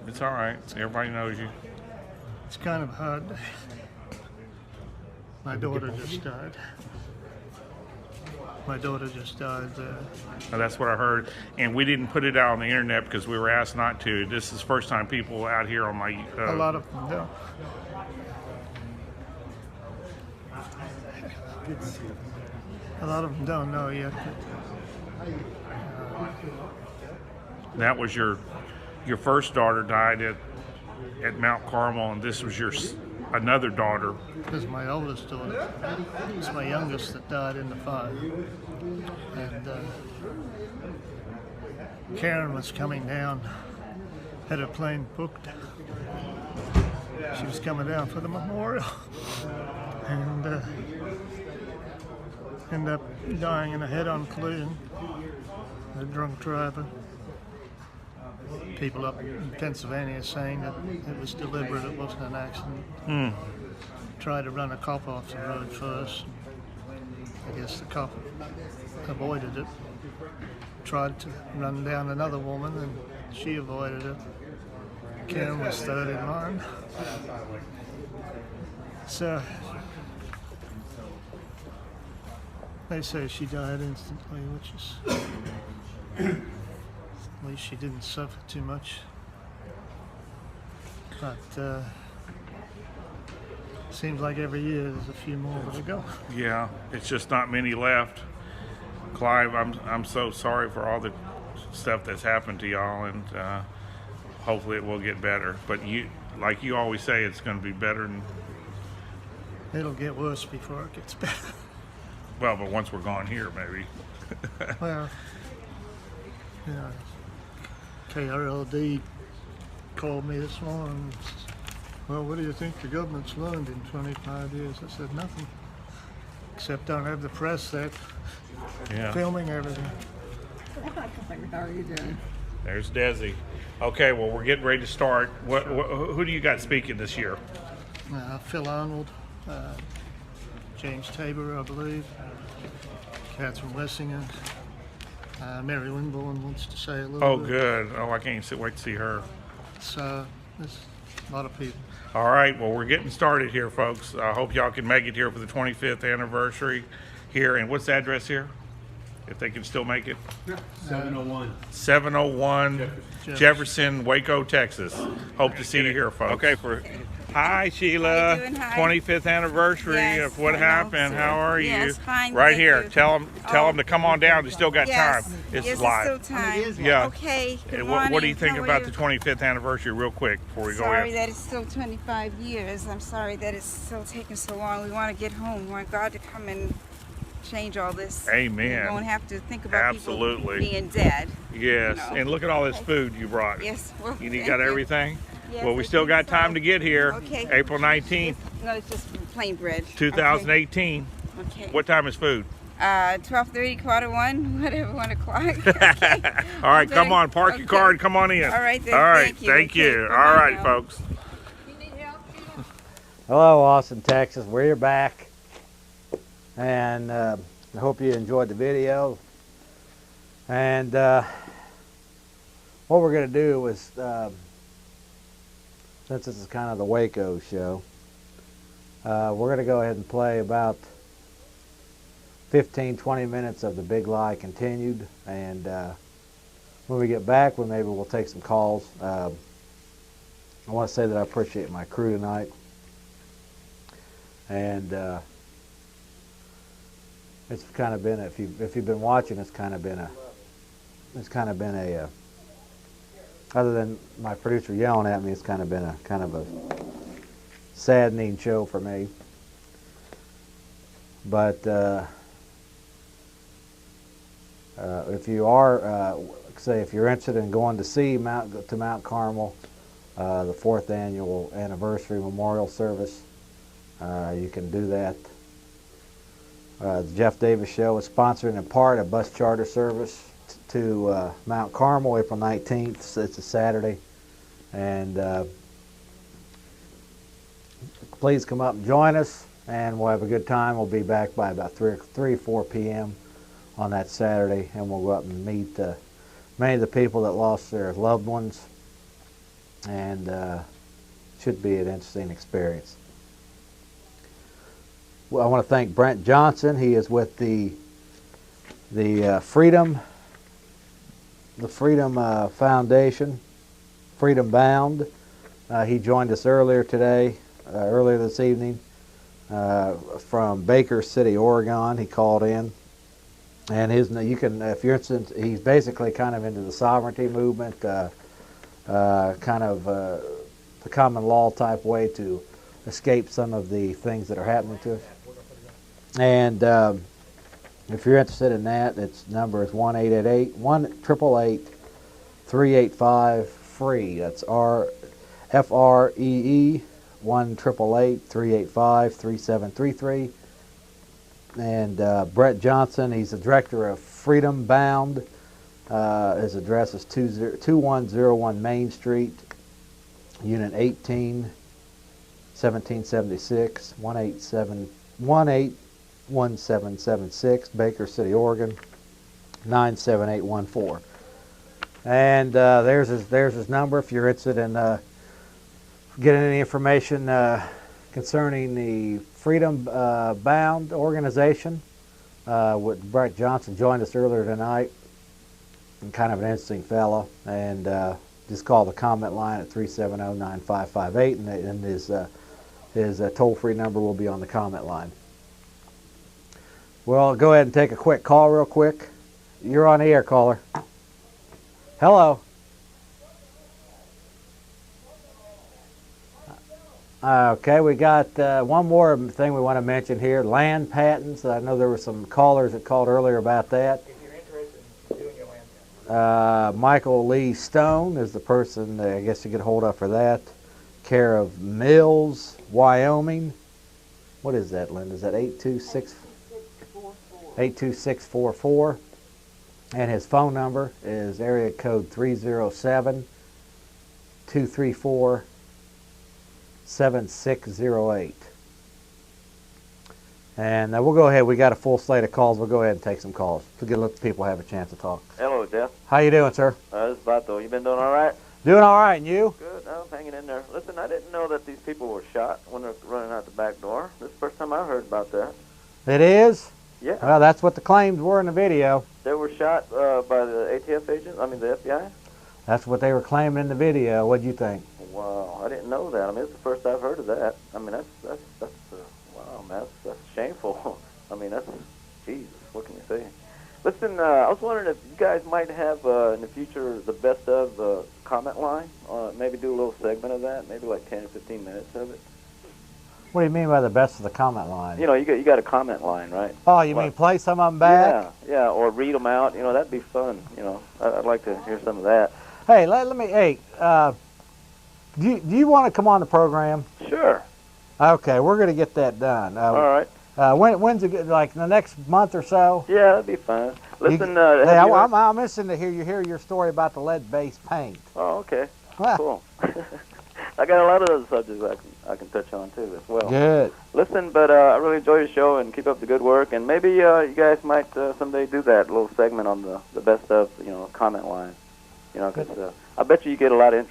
It's all right. Everybody knows you. It's kind of hard. My daughter just died. My daughter just died. That's what I heard, and we didn't put it out on the internet because we were asked not to. This is the first time people out here on my. A lot of them don't. A lot of them don't know yet. That was your first daughter died at Mount Carmel, and this was your another daughter. This is my oldest daughter. It's my youngest that died in the fire. And Karen was coming down, had her plane booked. She was coming down for the memorial, and ended up dying in a head-on collision. A drunk driver. People up in Pennsylvania saying that it was deliberate, it wasn't an accident. Tried to run a cop off the road first. I guess the cop avoided it. Tried to run down another woman and she avoided it. Karen was third in line. So they say she died instantly, which is at least she didn't suffer too much. But seems like every year there's a few more to go. Yeah, it's just not many left. Clive, I'm so sorry for all the stuff that's happened to y'all, and hopefully it will get better. But you, like you always say, it's going to be better. And it'll get worse before it gets better. Well, but once we're gone here, maybe. Well, yeah. KRLD called me this morning. Well, what do you think the government's learned in 25 years? I said nothing, except don't have the press there filming everything. How are you doing? There's Desi. Okay, well, we're getting ready to start. Who do you got speaking this year? Phil Arnold, James Tabor, I believe, Catherine Lessinger. Mary Lindborn wants to say a little bit. Oh, good. Oh, I can't wait to see her. So, there's a lot of people. All right, well, we're getting started here, folks. I hope y'all can make it here for the 25th anniversary here. And what's the address here? If they can still make it? 701. 701 Jefferson, Waco, Texas. Hope to see you here, folks. Okay, hi, Sheila. How you doing? Hi. 25th anniversary of what happened. So. How are you? Yes, fine. Right here. You. Tell them to come on down. They still got time. It's yes, live. It's still time. Yeah. Okay. Good What do you think How about the 25th anniversary, real quick, before we go in? Sorry that it's still 25 years. I'm sorry that it's still taking so long. We want to get home. We want God to come and change all this. Amen. We won't have to think about Absolutely. people being dead. Yes, you know. and look at all this food you brought. Yes. Well, you got everything? Yes, well, we still got time to get here. Okay. April 19th. No, it's just plain bread. 2018. Okay. What time is food? 12:30, 1:45, whatever, 1 o'clock. Okay. All right, come on, park your car and come on in. All right, then. All right, Thank you. All right, folks. Hello, Austin, Texas. We're back, and I hope you enjoyed the video. And what we're going to do is, since this is kind of the Waco show, we're going to go ahead and play about 15-20 minutes of The Big Lie Continued, and when we get back, maybe we'll take some calls. I want to say that I appreciate my crew tonight, and it's kind of been, if you've been watching, it's kind of been a other than my producer yelling at me, it's kind of been a saddening show for me. But if you are, say, if you're interested in going to see Mount Carmel, the 4th annual anniversary memorial service, you can do that. The Jeff Davis Show is sponsoring in part a bus charter service to Mount Carmel, April 19th. So it's a Saturday, and please come up and join us, and we'll have a good time. We'll be back by about 3 or 4 p.m. on that Saturday, and we'll go up and meet many of the people that lost their loved ones, and should be an interesting experience. Well, I want to thank Brent Johnson. He is with the Freedom Foundation, Freedom Bound. He joined us earlier this evening, from Baker City, Oregon. He called in, and you can, if you're interested, he's basically kind of into the sovereignty movement, kind of the common law type way to escape some of the things that are happening to us. And if you're interested in that, its number is 1-888-385-FREE. That's FREE, 1-888-385-3733. And Brett Johnson, he's the director of Freedom Bound. His address is 2101 Main Street, Unit 18, 1776, 181776, Baker City, Oregon, 97814. And there's his number if you're interested in getting any information concerning the Freedom Bound organization. Brett Johnson joined us earlier tonight, and kind of an interesting fellow. And just call the comment line at 370-9558, and his toll-free number will be on the comment line. Well, go ahead and take a quick call real quick. You're on the air, caller. Hello. Okay, we got one more thing we want to mention here, land patents. I know there were some callers that called earlier about that. If you're interested in doing your land Michael Lee Stone is the person I guess you get hold of for that. Care of Mills, Wyoming. What is that, Linda? Is that 82644? And his phone number is area code 307-234-7608. And we'll go ahead. We got a full slate of calls. We'll go ahead and take some calls to let the people have a chance to talk. Hello, Jeff. How you doing, sir? This is Vato. You been doing all right? Doing all right, and you? Good. I'm hanging in there. Listen, I didn't know that these people were shot when they're running out the back door. This is the first time I heard about that. It is? Yeah. Well, that's what the claims were in the video. They were shot by the ATF agent? I mean, the FBI? That's what they were claiming in the video. What'd you think? Wow, I didn't know that. I mean, it's the first I've heard of that. I mean, that's wow, man, that's shameful. I mean, that's, Jesus, what can you say? Listen, I was wondering if you guys might have in the future the best of comment line. Maybe do a little segment of that, maybe like 10 or 15 minutes of it. What do you mean by the best of the comment line? You know, you got a comment line, right? Oh, you mean play some of them back? Yeah, or read them out. You know, that'd be fun. You know, I'd like to hear some of that. Hey, let me. Hey, do you want to come on the program? Sure. Okay, we're going to get that done. All right. When's it good? Like the next month or so? Yeah, that'd be fine. Listen, hey, I'm interested to hear your story about the lead-based paint. Oh, okay. Cool. I got a lot of other subjects I can touch on too as well. Good. Listen, but I really enjoy your show and keep up the good work. And maybe you guys might someday do that little segment on the best of comment line. You know, because I bet you get a lot of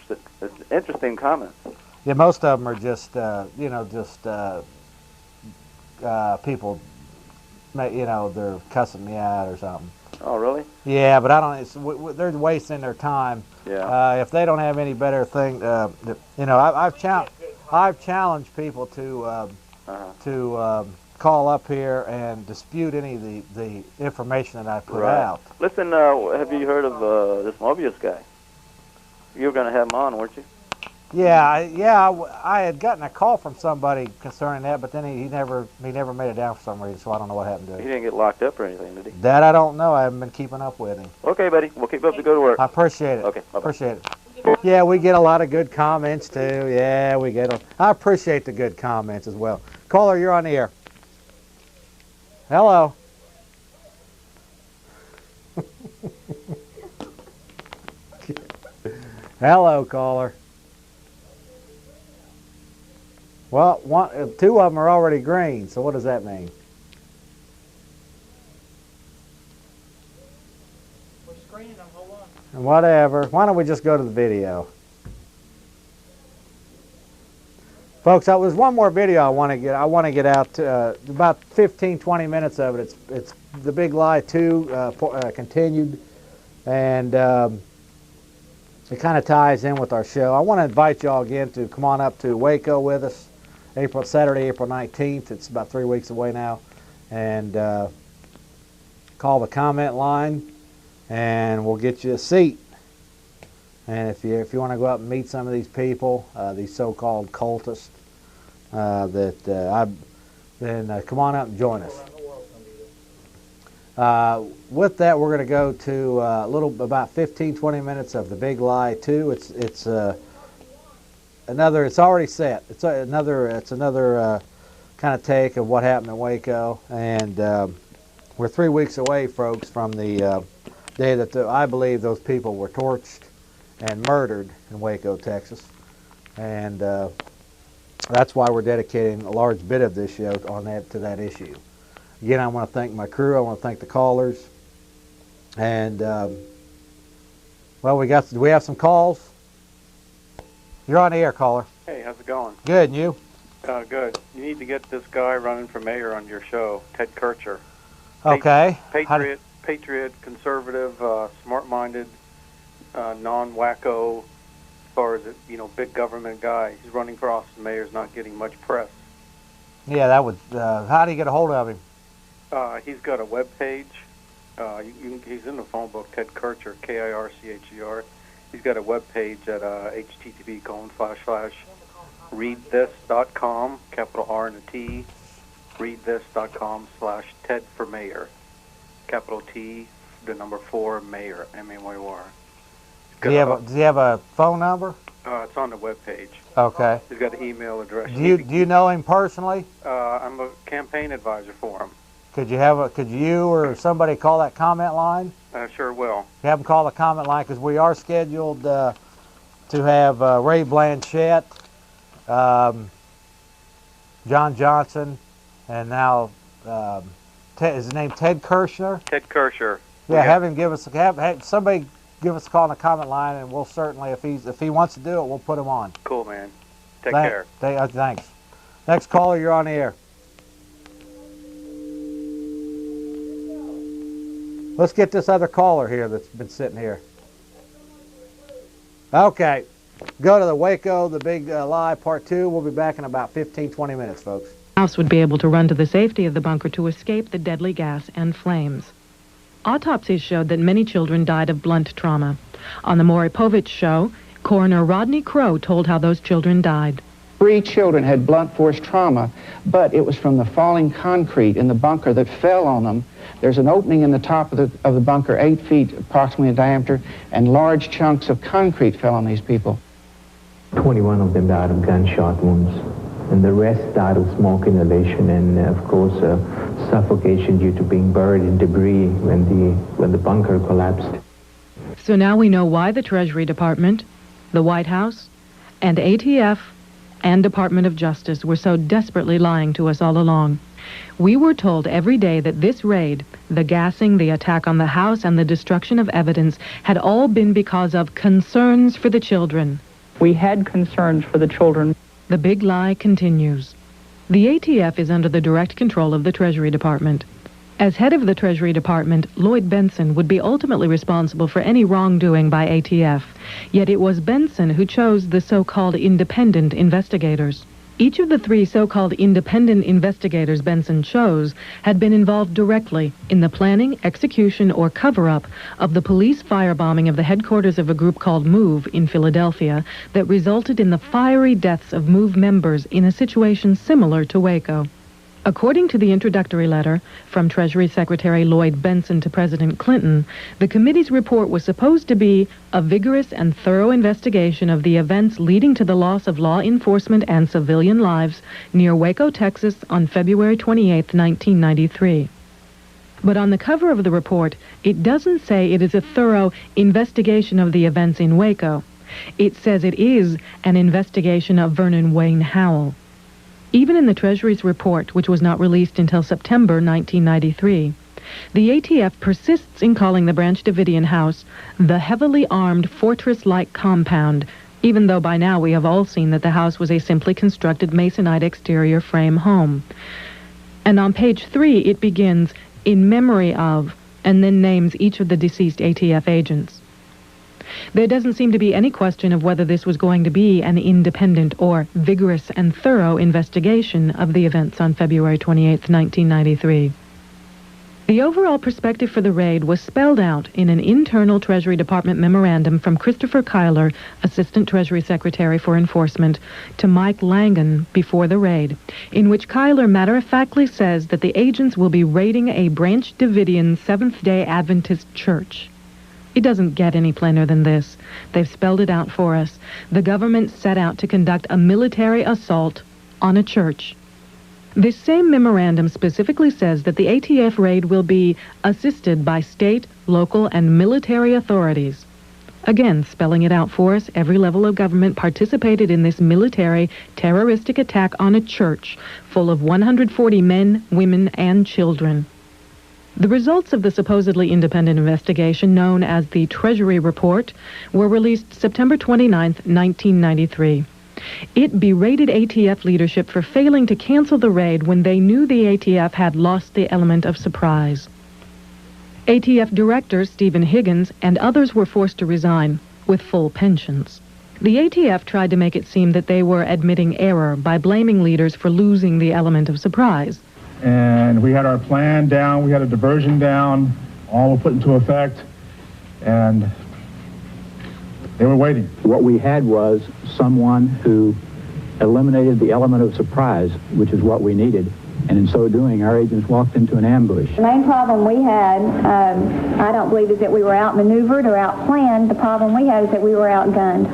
interesting comments. Yeah, most of them are just people, they're cussing me out or something. Oh, really? Yeah, but I don't. They're wasting their time. Yeah. If they don't have any better thing, you know, I've challenged people to call up here and dispute any of the information that I put out. Listen, have you heard of this Mobius guy? You were going to have him on, weren't you? Yeah, I had gotten a call from somebody concerning that, but then he never made it down for some reason, so I don't know what happened to him. He didn't get locked up or anything, did he? That I don't know. I haven't been keeping up with him. Okay, buddy. We'll keep up the good work. I appreciate it. Okay, bye-bye. Appreciate it. Yeah, we get a lot of good comments too. Yeah, we get. I appreciate the good comments as well. Caller, you're on the air. Hello. Hello, caller. Well, two of them are already green, so what does that mean? We're screening them, hold on. Whatever. Why don't we just go to the video? Folks, that was one more video I want to get out, about 15-20 minutes of it. It's The Big Lie 2 continued, and it kind of ties in with our show. I want to invite y'all again to come on up to Waco with us, Saturday, April 19th. It's about 3 weeks away now, and call the comment line, and we'll get you a seat. And if you want to go out and meet some of these people, these so-called cultists, then come on out and join us. With that, we're going to go to about 15-20 minutes of The Big Lie 2. It's already set. It's another kind of take of what happened in Waco, and we're 3 weeks away, folks, from the day that I believe those people were torched and murdered in Waco, Texas, and that's why we're dedicating a large bit of this show to that issue. Again, I want to thank my crew. I want to thank the callers, and well, do we have some calls? You're on the air, caller. Hey, how's it going? Good, and you? Good. You need to get this guy running for mayor on your show, Ted Kircher. Okay. Patriot, conservative, smart-minded, non-wacko, as far as big government guy. He's running for office. The mayor's not getting much press. Yeah, that would. How do you get a hold of him? He's got a web page. He's in the phone book. Ted Kircher, Kircher. He's got a web page at http://readthis.com, capital R and a T, readthis.com/Ted for Mayor, capital T, the number 4, Mayor, M-A-Y-O-R. Do you have a phone number? It's on the web page. Okay. He's got an email address. Do you know him personally? I'm a campaign advisor for him. Could you or somebody call that comment line? Sure will. Have them call the comment line, because we are scheduled to have Ray Blanchette, John Johnson, and now is his name Ted Kirchner? Ted Kircher. Yeah, have somebody give us a call on the comment line, and we'll certainly, if he wants to do it, we'll put him on. Cool, man. Take care. Thanks. Next caller, you're on the air. Let's get this other caller here that's been sitting here. Okay. Go to the Waco, The Big Lie, Part 2. We'll be back in about 15-20 minutes, folks. House would be able to run to the safety of the bunker to escape the deadly gas and flames. Autopsies showed that many children died of blunt trauma. On the Maury Povich show, coroner Rodney Crowe told how those children died. 3 children had blunt force trauma, but it was from the falling concrete in the bunker that fell on them. There's an opening in the top of the bunker, 8 feet approximately in diameter, and large chunks of concrete fell on these people. 21 of them died of gunshot wounds, and the rest died of smoke inhalation and, of course, suffocation due to being buried in debris when the bunker collapsed. So now we know why the Treasury Department, the White House, and ATF and Department of Justice were so desperately lying to us all along. We were told every day that this raid, the gassing, the attack on the house, and the destruction of evidence had all been because of concerns for the children. We had concerns for the children. The Big Lie continues. The ATF is under the direct control of the Treasury Department. As head of the Treasury Department, Lloyd Benson would be ultimately responsible for any wrongdoing by ATF, yet it was Benson who chose the so-called independent investigators. Each of the three so-called independent investigators Benson chose had been involved directly in the planning, execution, or cover-up of the police firebombing of the headquarters of a group called MOVE in Philadelphia that resulted in the fiery deaths of MOVE members in a situation similar to Waco. According to the introductory letter from Treasury Secretary Lloyd Benson to President Clinton, the committee's report was supposed to be a vigorous and thorough investigation of the events leading to the loss of law enforcement and civilian lives near Waco, Texas on February 28, 1993. But on the cover of the report, it doesn't say it is a thorough investigation of the events in Waco. It says it is an investigation of Vernon Wayne Howell. Even in the Treasury's report, which was not released until September 1993, the ATF persists in calling the Branch Davidian house the heavily armed fortress-like compound, even though by now we have all seen that the house was a simply constructed masonite exterior frame home. And on page 3, it begins, "in memory of," and then names each of the deceased ATF agents. There doesn't seem to be any question of whether this was going to be an independent or vigorous and thorough investigation of the events on February 28, 1993. The overall perspective for the raid was spelled out in an internal Treasury Department memorandum from Christopher Kyler, Assistant Treasury Secretary for Enforcement, to Mike Langan before the raid, in which Kyler matter-of-factly says that the agents will be raiding a Branch Davidian Seventh-day Adventist church. It doesn't get any plainer than this. They've spelled it out for us. The government set out to conduct a military assault on a church. This same memorandum specifically says that the ATF raid will be assisted by state, local, and military authorities. Again, spelling it out for us, every level of government participated in this military terroristic attack on a church full of 140 men, women, and children. The results of the supposedly independent investigation, known as the Treasury Report, were released September 29, 1993. It berated ATF leadership for failing to cancel the raid when they knew the ATF had lost the element of surprise. ATF Director Stephen Higgins and others were forced to resign with full pensions. The ATF tried to make it seem that they were admitting error by blaming leaders for losing the element of surprise. And we had our plan down, we had a diversion down, all were put into effect, and they were waiting. What we had was someone who eliminated the element of surprise, which is what we needed, and in so doing, our agents walked into an ambush. The main problem we had, I don't believe, is that we were outmaneuvered or outplanned. The problem we had is that we were outgunned.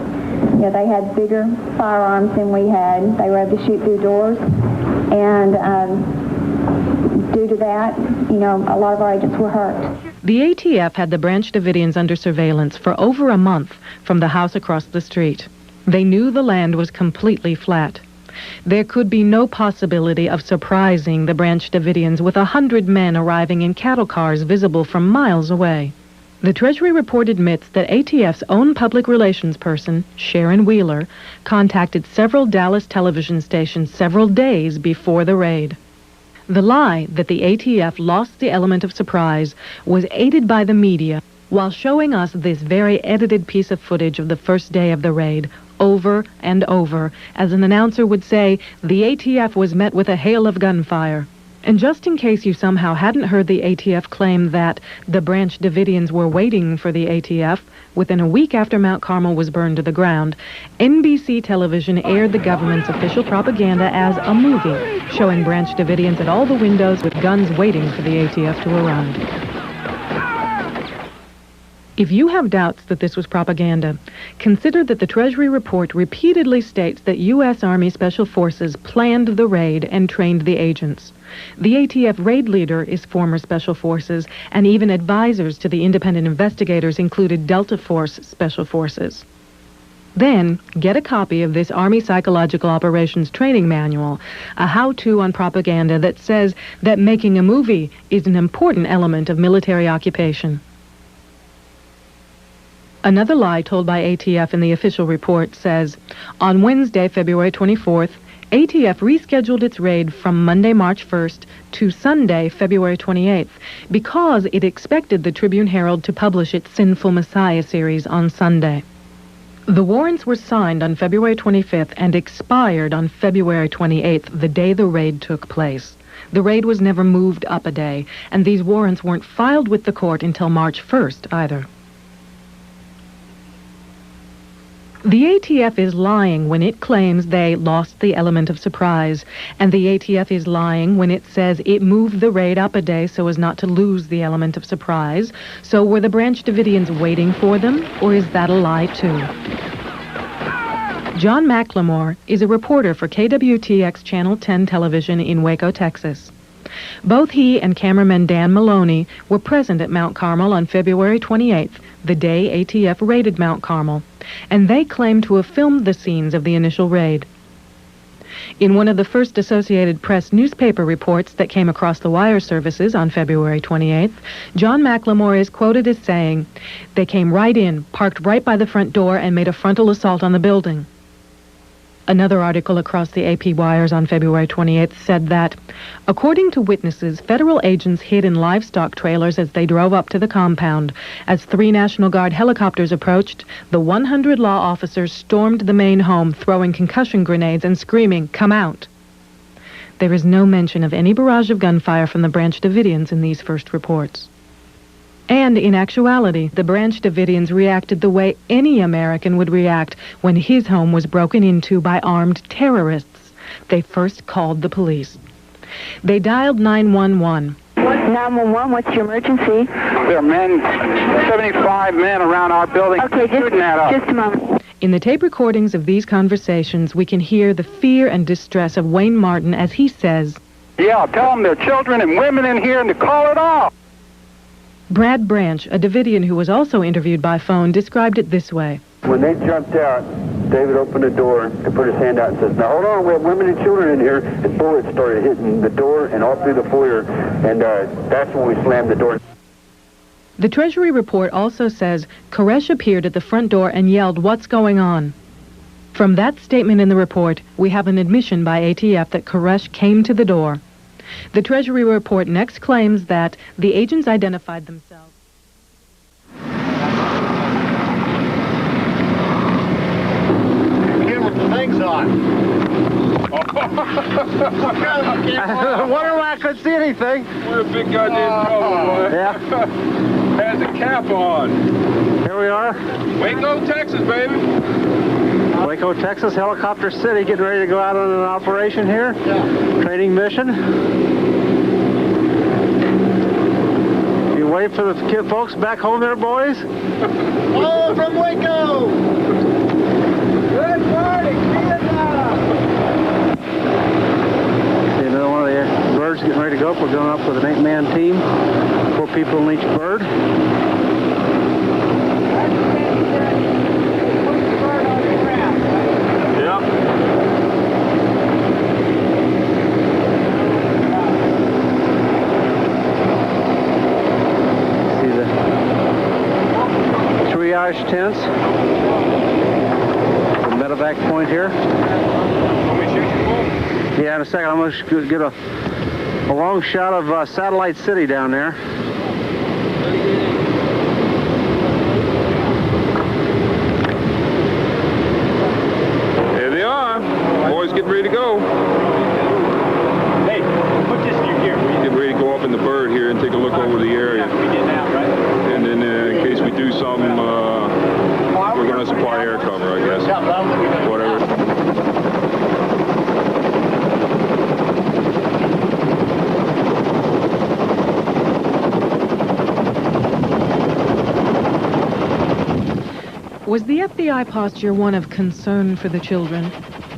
You know, they had bigger firearms than we had. They were able to shoot through doors, and due to that, you know, a lot of our agents were hurt. The ATF had the Branch Davidians under surveillance for over a month from the house across the street. They knew the land was completely flat. There could be no possibility of surprising the Branch Davidians with 100 men arriving in cattle cars visible from miles away. The Treasury report admits that ATF's own public relations person, Sharon Wheeler, contacted several Dallas television stations several days before the raid. The lie that the ATF lost the element of surprise was aided by the media while showing us this very edited piece of footage of the first day of the raid over and over. As an announcer would say, the ATF was met with a hail of gunfire. And just in case you somehow hadn't heard the ATF claim that the Branch Davidians were waiting for the ATF, within a week after Mount Carmel was burned to the ground, NBC television aired the government's official propaganda as a movie, showing Branch Davidians at all the windows with guns waiting for the ATF to arrive. If you have doubts that this was propaganda, consider that the Treasury report repeatedly states that U.S. Army Special Forces planned the raid and trained the agents. The ATF raid leader is former Special Forces, and even advisors to the independent investigators included Delta Force Special Forces. Then, get a copy of this Army Psychological Operations Training Manual, a how-to on propaganda that says that making a movie is an important element of military occupation. Another lie told by ATF in the official report says, on Wednesday, February 24th, ATF rescheduled its raid from Monday, March 1st to Sunday, February 28th, because it expected the Tribune-Herald to publish its Sinful Messiah series on Sunday. The warrants were signed on February 25th and expired on February 28th, the day the raid took place. The raid was never moved up a day, and these warrants weren't filed with the court until March 1st either. The ATF is lying when it claims they lost the element of surprise, and the ATF is lying when it says it moved the raid up a day so as not to lose the element of surprise. So were the Branch Davidians waiting for them, or is that a lie too? John McLemore is a reporter for KWTX Channel 10 television in Waco, Texas. Both he and cameraman Dan Maloney were present at Mount Carmel on February 28th, the day ATF raided Mount Carmel, and they claim to have filmed the scenes of the initial raid. In one of the first Associated Press newspaper reports that came across the wire services on February 28th, John McLemore is quoted as saying, "They came right in, parked right by the front door, and made a frontal assault on the building." Another article across the AP wires on February 28th said that, according to witnesses, federal agents hid in livestock trailers as they drove up to the compound. As 3 National Guard helicopters approached, the 100 law officers stormed the main home, throwing concussion grenades and screaming, "Come out!" There is no mention of any barrage of gunfire from the Branch Davidians in these first reports. And in actuality, the Branch Davidians reacted the way any American would react when his home was broken into by armed terrorists. They first called the police. They dialed 911. 911, what's your emergency? There are 75 men around our building. Okay, just a moment. In the tape recordings of these conversations, we can hear the fear and distress of Wayne Martin as he says, "Yeah, tell them there are children and women in here and to call it off." Brad Branch, a Davidian who was also interviewed by phone, described it this way. When they jumped out, David opened the door to put his hand out and says, "Now hold on, we have women and children in here." And bullets started hitting the door and all through the foyer, and that's when we slammed the door. The Treasury report also says Koresh appeared at the front door and yelled, "What's going on?" From that statement in the report, we have an admission by ATF that Koresh came to the door. The Treasury report next claims that the agents identified themselves. Camera, the thing's on. I wonder why I couldn't see anything. What a big goddamn trouble, boy. Yeah. Has the cap on. Here we are. Waco, Texas, baby. Waco, Texas, Helicopter City, getting ready to go out on an operation here. Yeah. Training mission. You wait for the folks back home there, boys. Hello from Waco. Good morning, Vietnam. See another one of the birds getting ready to go up. We're going up with an 8-man team. 4 people in each bird. Triage tents. The medevac point here. Yeah, in a second I'm going to get a long shot of Satellite City down there. There they are. Boys getting ready to go. Hey, put this in your gear. Get ready to go up in the bird here and take a look over the area. And then in case we do something, we're going to supply air cover, I guess. Whatever. Was the FBI posture one of concern for the children?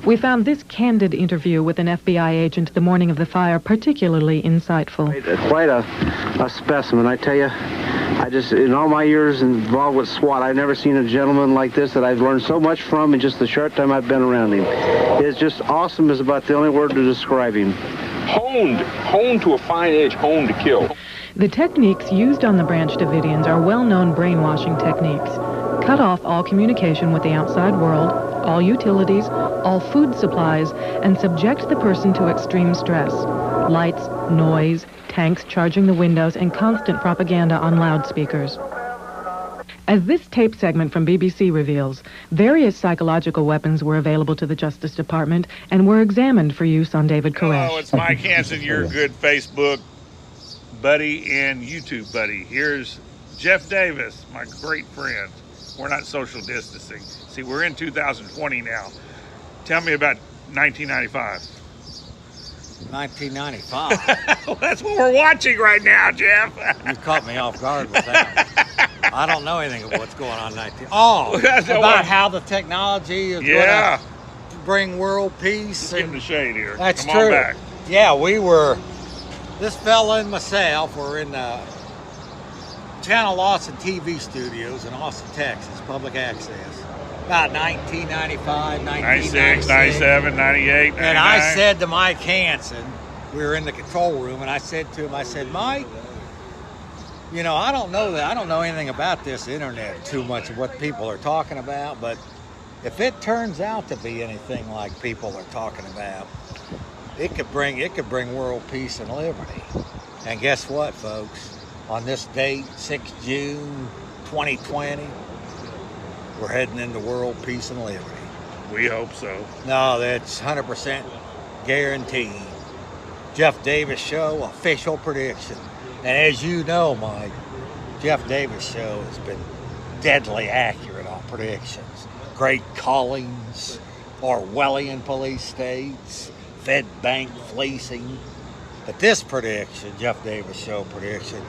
We found this candid interview with an FBI agent the morning of the fire particularly insightful. Quite a specimen, I tell you. I just, in all my years involved with SWAT, I've never seen a gentleman like this that I've learned so much from in just the short time I've been around him. It's just awesome is about the only word to describe him. Honed to a fine edge, honed to kill. The techniques used on the Branch Davidians are well-known brainwashing techniques. cut off all communication with the outside world, all utilities, all food supplies, and subject the person to extreme stress. Lights, noise, tanks charging the windows, and constant propaganda on loudspeakers. As this tape segment from BBC reveals, various psychological weapons were available to the Justice Department and were examined for use on David Koresh. Hello, it's Mike Hanson, your good Facebook buddy and YouTube buddy. Here's Jeff Davis, my great friend. We're not social distancing. See, we're in 2020 now. Tell me about 1995. 1995? Well, that's what we're watching right now, Jeff. You caught me off guard with that. I don't know anything about what's going on in 19. Oh, about how the technology is going to bring world peace. Just give him the shade here. That's Come true. on back. Yeah, this fella and myself were in the Channel Austin TV studios in Austin, Texas, public access. About 1995, 96, 97, 98, 99. And I said to Mike Hanson, we were in the control room, and I said to him, I said, Mike, you know, I don't know anything about this internet too much of what people are talking about, but if it turns out to be anything like people are talking about, it could bring world peace and liberty. And guess what, folks? On this date, 6 June 2020, we're heading into world peace and liberty. We hope so. No, that's 100% guaranteed. Jeff Davis Show, official prediction. And as you know, Mike, Jeff Davis Show has been deadly accurate on predictions. Great callings, Orwellian police states, Fed bank fleecing. But this prediction, Jeff Davis Show prediction,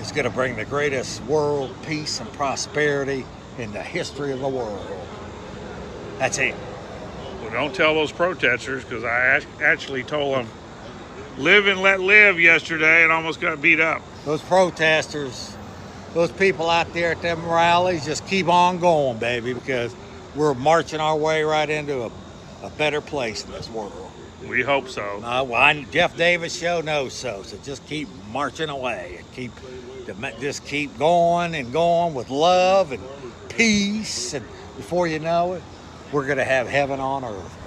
is going to bring the greatest world peace and prosperity in the history of the world. That's it. Well, don't tell those protesters, because I actually told them, live and let live yesterday, and almost got beat up. Those protesters, those people out there at them rallies, just keep on going, baby, because we're marching our way right into a better place in this world. We hope so. Jeff Davis Show knows so just keep marching away and just keep going and going with love and peace, and before you know it, we're going to have heaven on earth.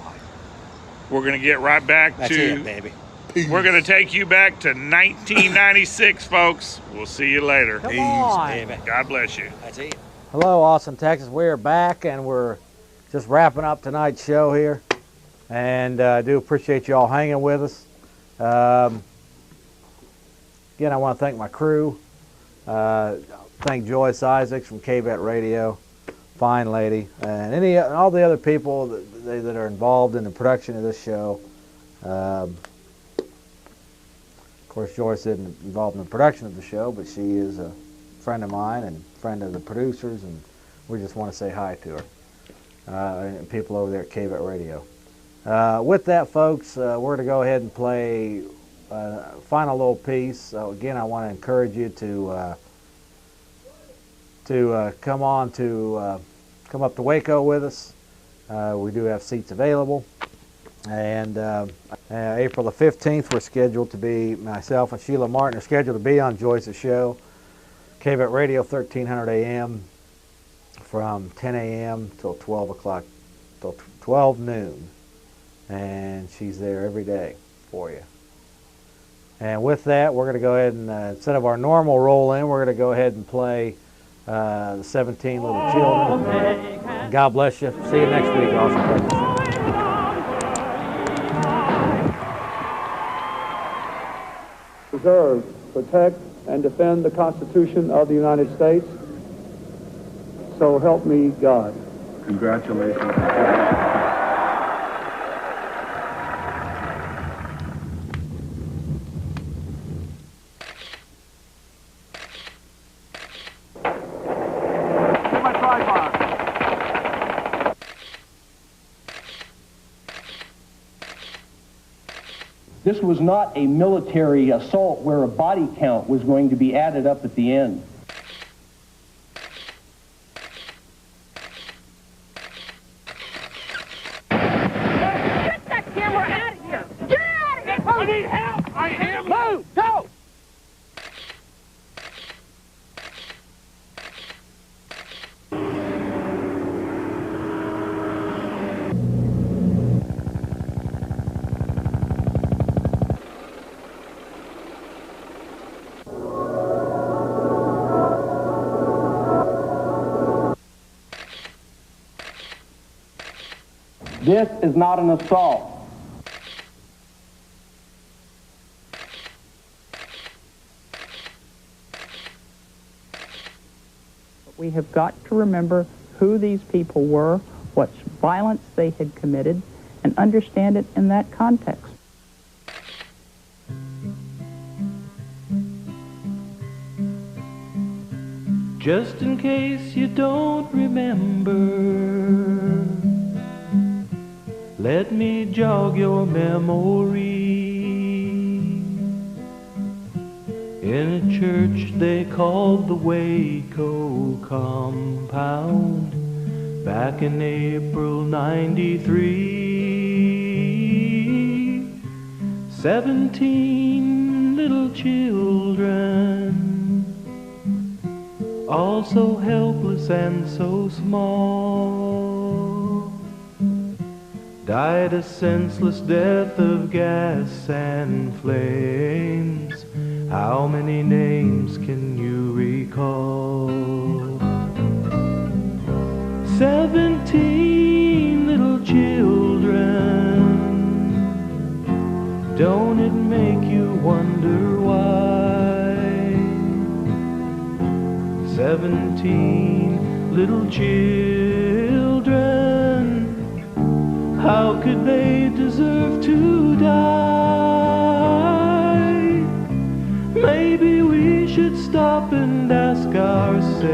We're going to get right back That's it, baby. Peace. We're going to take you back to 1996, folks. We'll see you later. Peace, baby. God bless you. That's it. Hello, Austin, Texas. We're back, and we're just wrapping up tonight's show here. And I do appreciate you all hanging with us. Again, I want to thank my crew. Thank Joyce Isaacs from KVET Radio, fine lady, and all the other people that are involved in the production of this show. Of course, Joyce isn't involved in the production of the show, but she is a friend of mine and friend of the producers, and we just want to say hi to her, and people over there at KVET Radio. With that, folks, we're going to go ahead and play a final little piece. So again, I want to encourage you to come up to Waco with us. We do have seats available. And April the 15th, we're scheduled to be, myself and Sheila Martin are scheduled to be on Joyce's show, KVET Radio, 1300 AM, from 10 a.m. till 12 o'clock, till 12 noon. And she's there every day for you. And with that, we're going to go ahead and, instead of our normal roll-in, we're going to go ahead and play the 17 Little Children. God bless you. See you next week, Austin, Texas. Preserve, protect, and defend the Constitution of the United States. So help me God. Congratulations. This was not a military assault where a body count was going to be added up at the end. Get that camera out of here! Get out of here! I need help! I am! Move! Go! This is not an assault. We have got to remember who these people were, what violence they had committed, and understand it in that context. Just in case you don't remember, let me jog your memory. In a church they called the Waco compound, back in April '93, 17 little children, all so helpless and so small, died a senseless death of gas and flames. How many names can you recall? 17 little children, don't it make you wonder why? 17 little children, how could they deserve to die? Maybe we should stop and ask ourselves,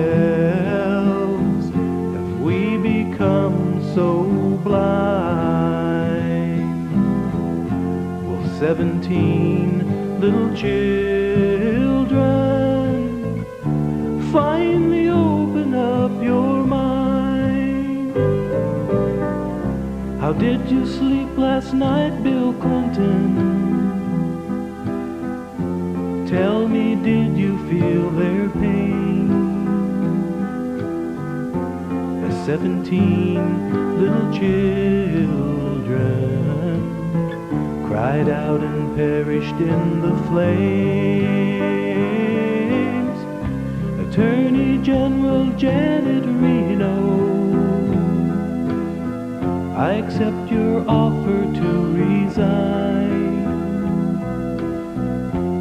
have we become so blind? Will 17 little children finally open up your mind? How did you sleep last night, Bill Clinton? Tell me, did you feel their pain? As 17 little children cried out and perished in the flames. Attorney General Janet Reno, I accept your offer to resign.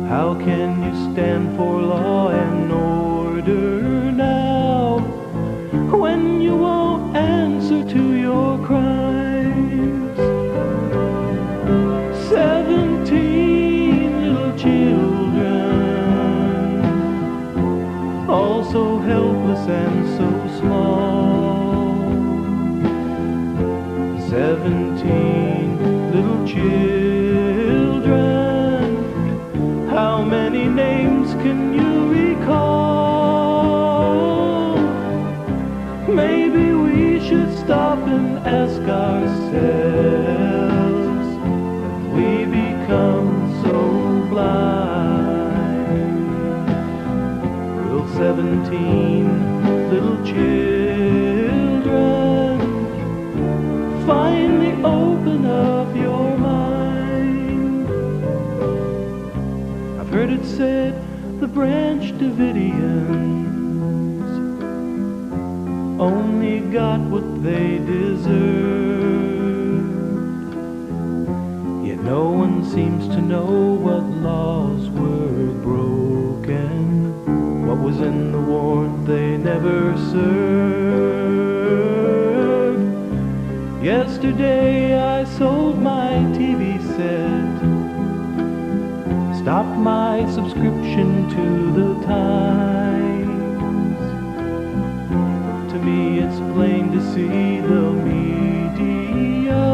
How can you stand for law and order now, when you won't answer to your crimes? 17 little children, all so helpless and so small. 17 little children, how many names can you recall? Maybe we should stop and ask ourselves, have we become so blind? Will 17 little children finally open up your mind? I've heard it said the Branch Davidians only got what they deserved, yet no one seems to know what laws were broken, what was in the warrant they never served. Yesterday I sold my TV set, stopped my subscription to the Times. To me it's plain to see the media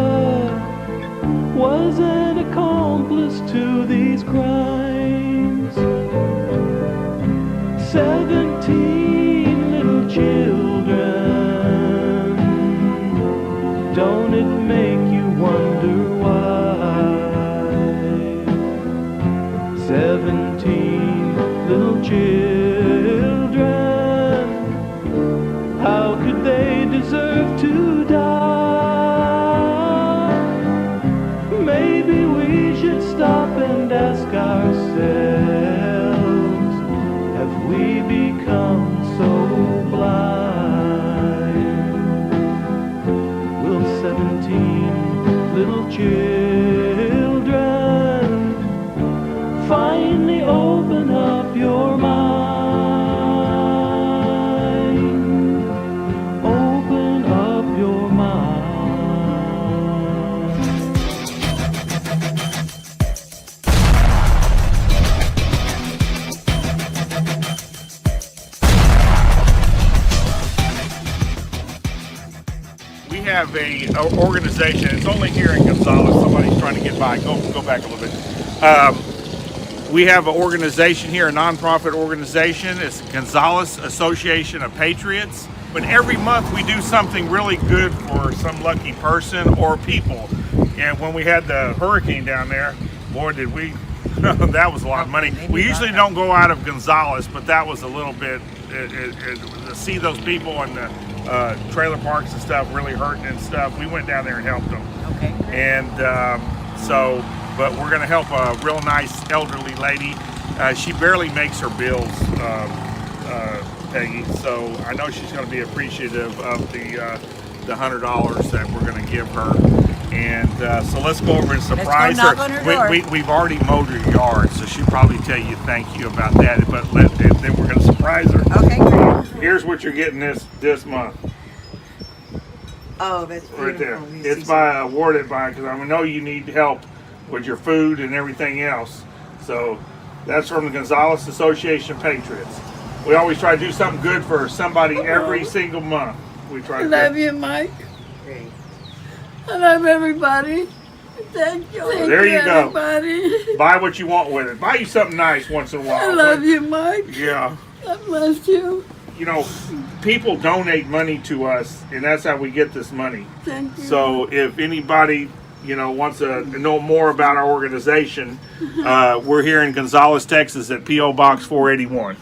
was an accomplice to these crimes. 17 little children, don't it make you wonder why? 17 little children, how could they deserve to die? Maybe we should stop and ask ourselves, have we become so blind? Will 17 children, finally open up your mind. Open up your mind. We have a organization. It's only here in Gonzales. Somebody's trying to get by. Go back a little bit. We have an organization here, a nonprofit organization. It's Gonzales Association of Patriots. But every month we do something really good for some lucky person or people. And when we had the hurricane down there, boy, did we, that was a lot of money. We usually don't go out of Gonzales, but that was a little bit, to see those people in the trailer parks and stuff really hurting and stuff, we went down there and helped them. Okay. And but we're going to help a real nice elderly lady. She barely makes her bills, Peggy, so I know she's going to be appreciative of the $100 that we're going to give her. And so let's go over and surprise her. We've already mowed her yard, so she'll probably tell you thank you about that. But then we're going to surprise her. Okay, great. Here's what you're getting this month. Oh, that's beautiful. Right there. It's awarded by, because I know you need help with your food and everything else. So that's from the Gonzales Association of Patriots. We always try to do something good for somebody every single month. We try. I love you, Mike. I love everybody. Thank you. There you go. Everybody. Buy what you want with it. Buy you something nice once in a while. I love you, Mike. Yeah. God bless you. You know, people donate money to us, and that's how we get this money. Thank you. So if anybody, wants to know more about our organization, we're here in Gonzales, Texas at P.O. Box 481.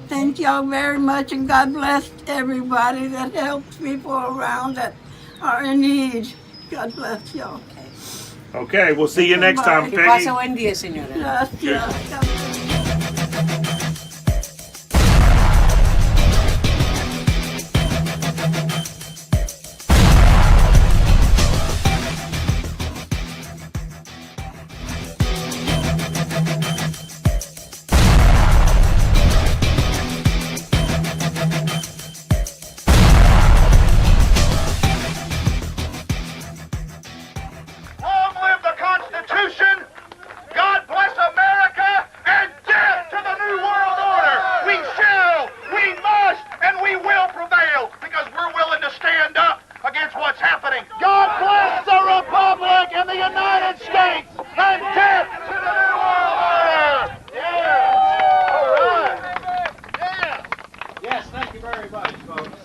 Thank y'all very much, and God bless everybody that helps people around that are in need. God bless y'all. Okay, we'll see you next time, Que Peggy. pase buen día, señora. Gracias. Long live the Constitution! God bless America! And death to the New World Order! We shall, we must, and we will prevail because we're willing to stand up against what's happening. God bless the Republic and the United States! And death to the New World Order! Yeah! All right! Yeah! Yes, thank you very much, folks.